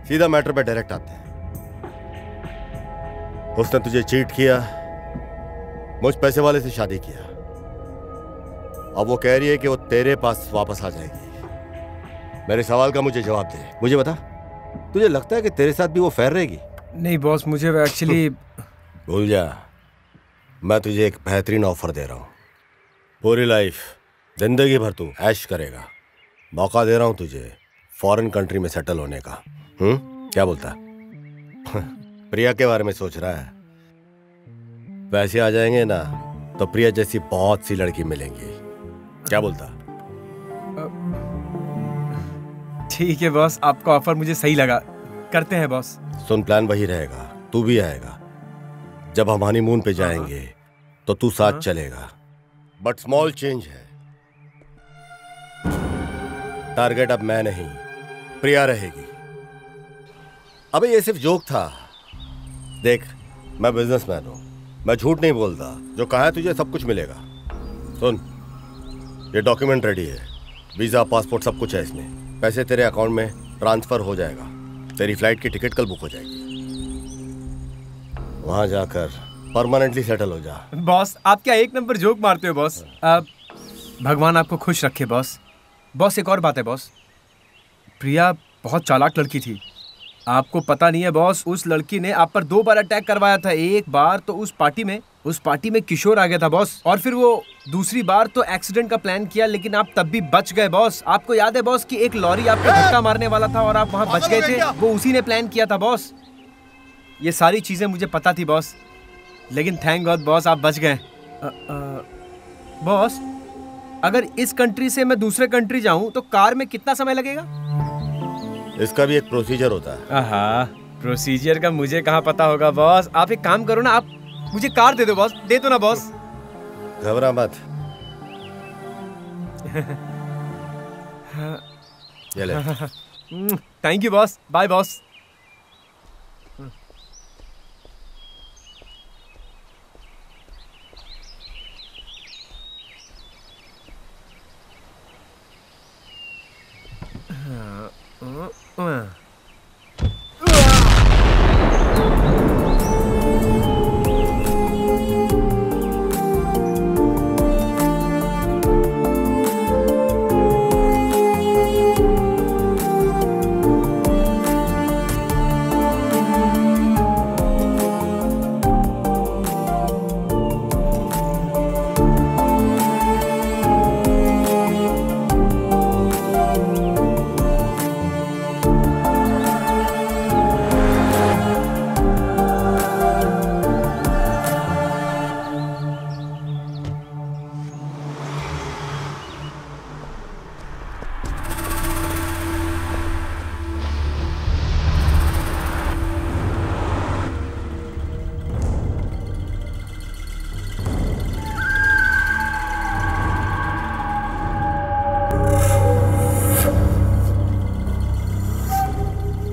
सीधा मैटर पे डायरेक्ट आते हैं। उसने तुझे चीट किया, मुझ पैसे वाले से शादी किया। अब वो कह रही है कि वो तेरे पास वापस आ जाएगी। मेरे सवाल का मुझे जवाब दे। मुझे बता, तुझे लगता है कि तेरे साथ भी वो फेयर रहेगी? नहीं बॉस, मुझे एक्चुअली भूल जा। मैं तुझे एक बेहतरीन ऑफर दे रहा हूं। पूरी लाइफ, जिंदगी भर तू ऐश करेगा। मौका दे रहा हूं तुझे फॉरेन कंट्री में सेटल होने का। क्या बोलता? प्रिया के बारे में सोच रहा है? पैसे आ जाएंगे ना तो प्रिया जैसी बहुत सी लड़की मिलेंगी। क्या बोलता? ठीक है बॉस, आपका ऑफर मुझे सही लगा, करते हैं बॉस। सुन, प्लान वही रहेगा, तू भी आएगा। जब हम हनीमून पे जाएंगे तो तू साथ चलेगा, बट स्मॉल चेंज है। टारगेट अब मैं नहीं, प्रिया रहेगी। अबे ये सिर्फ जोक था। देख, मैं बिजनेसमैन हूं, मैं झूठ नहीं बोलता। जो कहा है तुझे सब कुछ मिलेगा। सुन, ये डॉक्यूमेंट रेडी है, वीजा, पासपोर्ट, सब कुछ है इसमें। पैसे तेरे अकाउंट में ट्रांसफर हो जाएगा। तेरी फ्लाइट की टिकट कल बुक हो जाएगी। वहां जाकर परमानेंटली सेटल हो जा। बॉस आप क्या एक नंबर जोक मारते हो बॉस। भगवान आपको खुश रखे बॉस। बॉस एक और बात है बॉस, प्रिया बहुत चालाक लड़की थी। आपको पता नहीं है बॉस, उस लड़की ने आप पर 2 बार अटैक करवाया था। एक बार तो उस पार्टी में किशोर आ गया था बॉस, और फिर वो दूसरी बार तो एक्सीडेंट का प्लान किया, लेकिन आप तब भी बच गए बॉस। आपको याद है बॉस कि एक लॉरी आपको धक्का मारने वाला था और आप वहां बच गए थे? वो उसी ने प्लान किया था बॉस। ये सारी चीजें मुझे पता थी बॉस, लेकिन थैंक गॉड बॉस आप बच गए। बॉस अगर इस कंट्री से मैं दूसरे कंट्री जाऊं तो कार में कितना समय लगेगा? इसका भी एक प्रोसीजर होता है। आहा, प्रोसीजर का मुझे कहाँ पता होगा बॉस। आप एक काम करो ना, आप मुझे कार दे दो बॉस। दे दो ना बॉस। घबरा मत। ये ले। Thank you boss. Bye boss.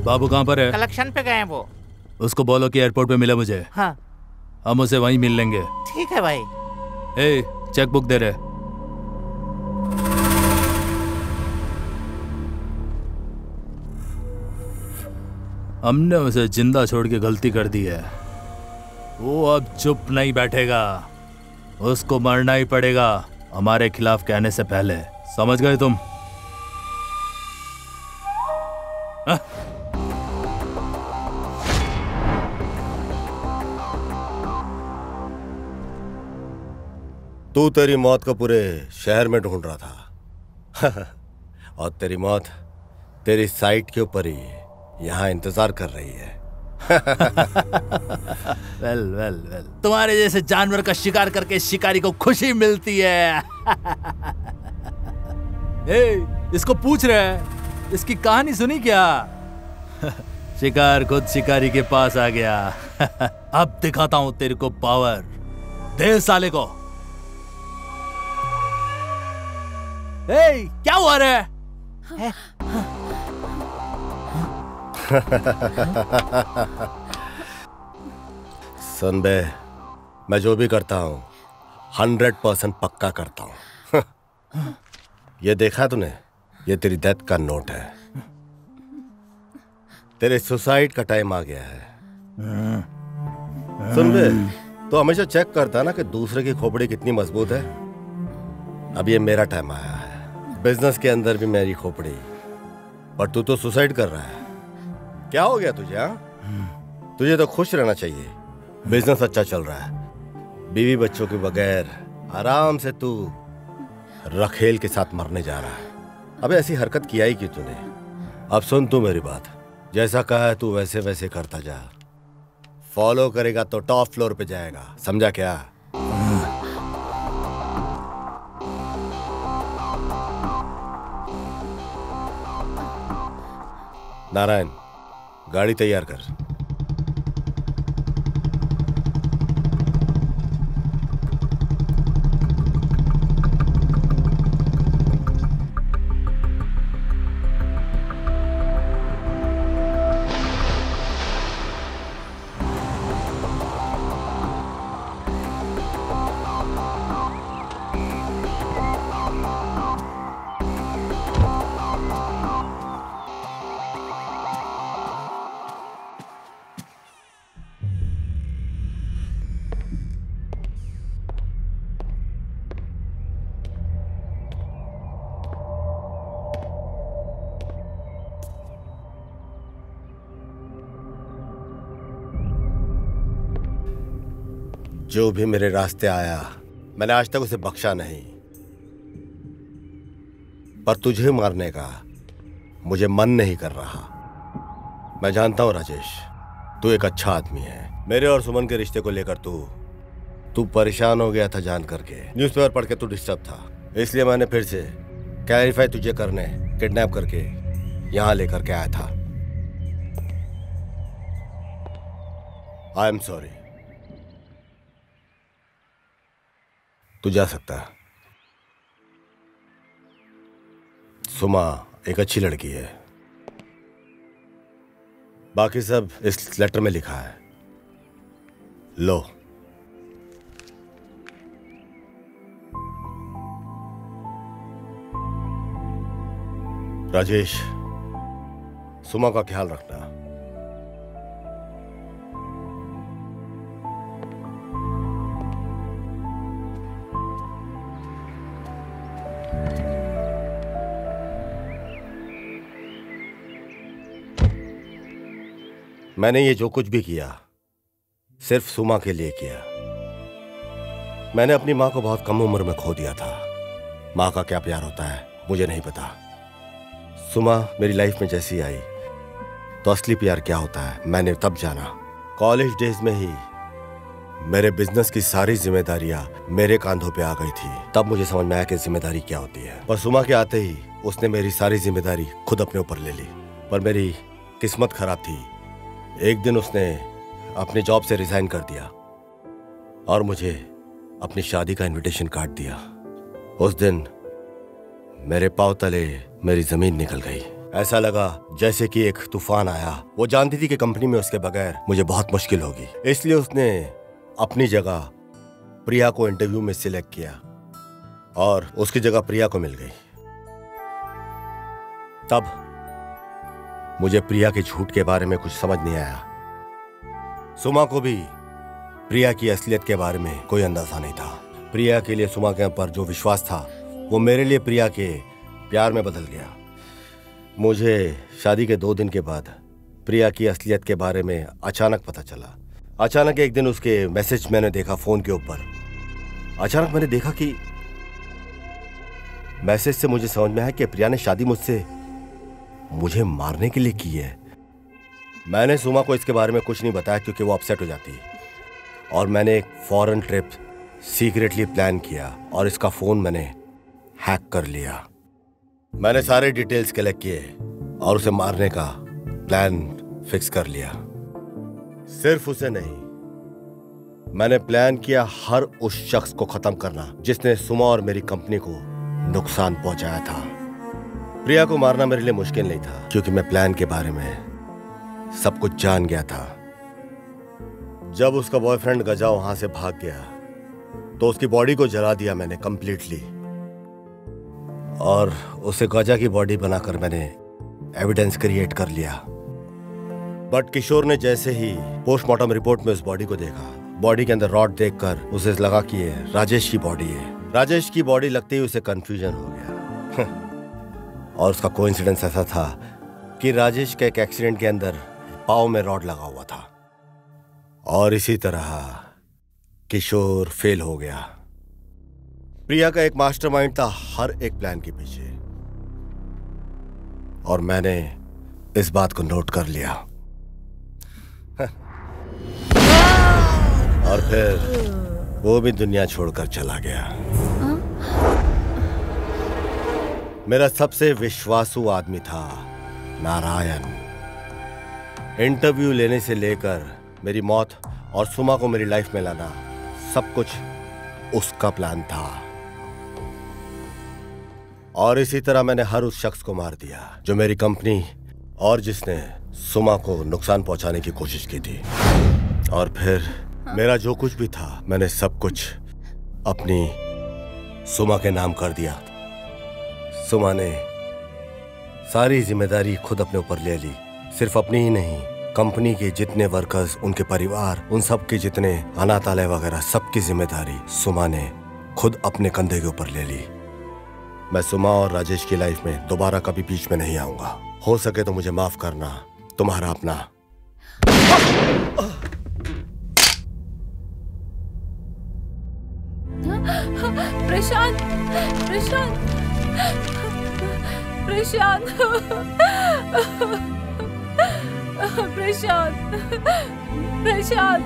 बाबू कहाँ पर है? कलेक्शन पे गए हैं वो। उसको बोलो कि एयरपोर्ट पे मिले मुझे। हाँ हम उसे वहीं मिल लेंगे। ठीक है भाई। ए, चेक बुक दे रहे। हमने उसे जिंदा छोड़ के गलती कर दी है। वो अब चुप नहीं बैठेगा, उसको मरना ही पड़ेगा हमारे खिलाफ कहने से पहले। समझ गए तुम? तू तेरी मौत को पूरे शहर में ढूंढ रहा था और तेरी मौत तेरी साइट के ऊपर ही यहाँ इंतजार कर रही है। वेल वेल वेल, तुम्हारे जैसे जानवर का शिकार करके शिकारी को खुशी मिलती है। इसको पूछ रहे हैं, इसकी कहानी सुनी क्या? शिकार खुद शिकारी के पास आ गया। अब दिखाता हूं तेरे को पावर। दे साले को। क्या हुआ रे? सुन बे, मैं जो भी करता हूं 100% पक्का करता हूं। ये देखा तूने? ये तेरी डेथ का नोट है। तेरे सुसाइड का टाइम आ गया है। सुन बे, तो हमेशा चेक करता ना कि दूसरे की खोपड़ी कितनी मजबूत है। अब ये मेरा टाइम आया है। बिजनेस के अंदर भी मेरी खोपड़ी, पर तू तो सुसाइड कर रहा है। क्या हो गया तुझे? हाँ, तुझे तो खुश रहना चाहिए। बिजनेस अच्छा चल रहा है, बीवी बच्चों के बगैर आराम से तू रखेल के साथ मरने जा रहा है। अबे ऐसी हरकत किया ही क्यों तूने? अब सुन तू मेरी बात, जैसा कहा है तू वैसे वैसे करता जा। फॉलो करेगा तो टॉप फ्लोर पे जाएगा, समझा क्या? नारायण, गाड़ी तैयार कर। जो भी मेरे रास्ते आया मैंने आज तक उसे बख्शा नहीं, पर तुझे मारने का मुझे मन नहीं कर रहा। मैं जानता हूं राजेश, तू एक अच्छा आदमी है। मेरे और सुमन के रिश्ते को लेकर तू परेशान हो गया था जान करके। न्यूज़पेपर पढ़ के तू डिस्टर्ब था, इसलिए मैंने फिर से क्लैरिफाई तुझे करने किडनैप करके यहां लेकर के आया था। I am sorry. तू जा सकता है। सुमा एक अच्छी लड़की है, बाकी सब इस लेटर में लिखा है। लो। राजेश, सुमा का ख्याल रखना। मैंने ये जो कुछ भी किया सिर्फ सुमा के लिए किया। मैंने अपनी माँ को बहुत कम उम्र में खो दिया था। माँ का क्या प्यार होता है मुझे नहीं पता। सुमा मेरी लाइफ में जैसी आई तो असली प्यार क्या होता है मैंने तब जाना। कॉलेज डेज में ही मेरे बिजनेस की सारी जिम्मेदारियां मेरे कांधों पे आ गई थी। तब मुझे समझ में आया कि जिम्मेदारी क्या होती है। पर सुमा के आते ही उसने मेरी सारी जिम्मेदारी खुद अपने ऊपर ले ली। पर मेरी किस्मत खराब थी। एक दिन उसने अपनी जॉब से रिजाइन कर दिया और मुझे अपनी शादी का इनविटेशन कार्ड दिया। उस दिन मेरे पांव तले मेरी जमीन निकल गई। ऐसा लगा जैसे कि एक तूफान आया। वो जानती थी कि कंपनी में उसके बगैर मुझे बहुत मुश्किल होगी, इसलिए उसने अपनी जगह प्रिया को इंटरव्यू में सिलेक्ट किया और उसकी जगह प्रिया को मिल गई। तब मुझे प्रिया के झूठ के बारे में कुछ समझ नहीं आया। सुमा को भी प्रिया की असलियत के बारे में कोई अंदाजा नहीं था। प्रिया के लिए सुमा के ऊपर जो विश्वास था वो मेरे लिए प्रिया के प्यार में बदल गया। मुझे शादी के 2 दिन के बाद प्रिया की असलियत के बारे में अचानक पता चला। अचानक एक दिन उसके मैसेज मैंने देखा फोन के ऊपर। अचानक मैंने देखा कि मैसेज से मुझे समझ में आया कि प्रिया ने शादी मुझसे मुझे मारने के लिए की है। मैंने सुमा को इसके बारे में कुछ नहीं बताया क्योंकि वो अपसेट हो जाती। और मैंने एक फॉरेन ट्रिप सीक्रेटली प्लान किया और इसका फोन मैंने हैक कर लिया। मैंने सारे डिटेल्स कलेक्ट किए और उसे मारने का प्लान फिक्स कर लिया। सिर्फ उसे नहीं, मैंने प्लान किया हर उस शख्स को खत्म करना जिसने सुमा और मेरी कंपनी को नुकसान पहुंचाया था। प्रिया को मारना मेरे लिए मुश्किल नहीं था क्योंकि मैं प्लान के बारे में सब कुछ जान गया था। जब उसका बॉयफ्रेंड गजा वहां से भाग गया तो उसकी बॉडी को जला दिया मैंने कंप्लीटली, और उसे गजा की बॉडी बनाकर मैंने एविडेंस क्रिएट कर लिया। बट किशोर ने जैसे ही पोस्टमार्टम रिपोर्ट में उस बॉडी को देखा, बॉडी के अंदर रॉड देखकर उसे लगा कि ये राजेश की बॉडी है। राजेश की बॉडी लगते ही उसे कंफ्यूजन हो गया। और उसका कोइंसिडेंस ऐसा था कि राजेश के एक एक्सीडेंट के अंदर पाँव में रॉड लगा हुआ था। और इसी तरह किशोर फेल हो गया। प्रिया का एक मास्टरमाइंड था हर एक प्लान के पीछे, और मैंने इस बात को नोट कर लिया। और फिर वो भी दुनिया छोड़कर चला गया। मेरा सबसे विश्वासु आदमी था नारायण। इंटरव्यू लेने से लेकर मेरी मौत और सुमा को मेरी लाइफ में लाना, सब कुछ उसका प्लान था। और इसी तरह मैंने हर उस शख्स को मार दिया जो मेरी कंपनी और जिसने सुमा को नुकसान पहुंचाने की कोशिश की थी। और फिर मेरा जो कुछ भी था मैंने सब कुछ अपनी सुमा के नाम कर दिया। सुमा ने सारी जिम्मेदारी खुद अपने ऊपर ले ली। सिर्फ अपनी ही नहीं, कंपनी के जितने वर्कर्स, उनके परिवार, उन सब के जितने अनाथालय वगैरह, सबकी जिम्मेदारी सुमा ने खुद अपने कंधे के ऊपर ले ली। मैं सुमा और राजेश की लाइफ में दोबारा कभी बीच में नहीं आऊंगा। हो सके तो मुझे माफ करना। तुम्हारा अपना। प्रशांत, प्रशांत, प्रशांत, प्रशांत, प्रशांत।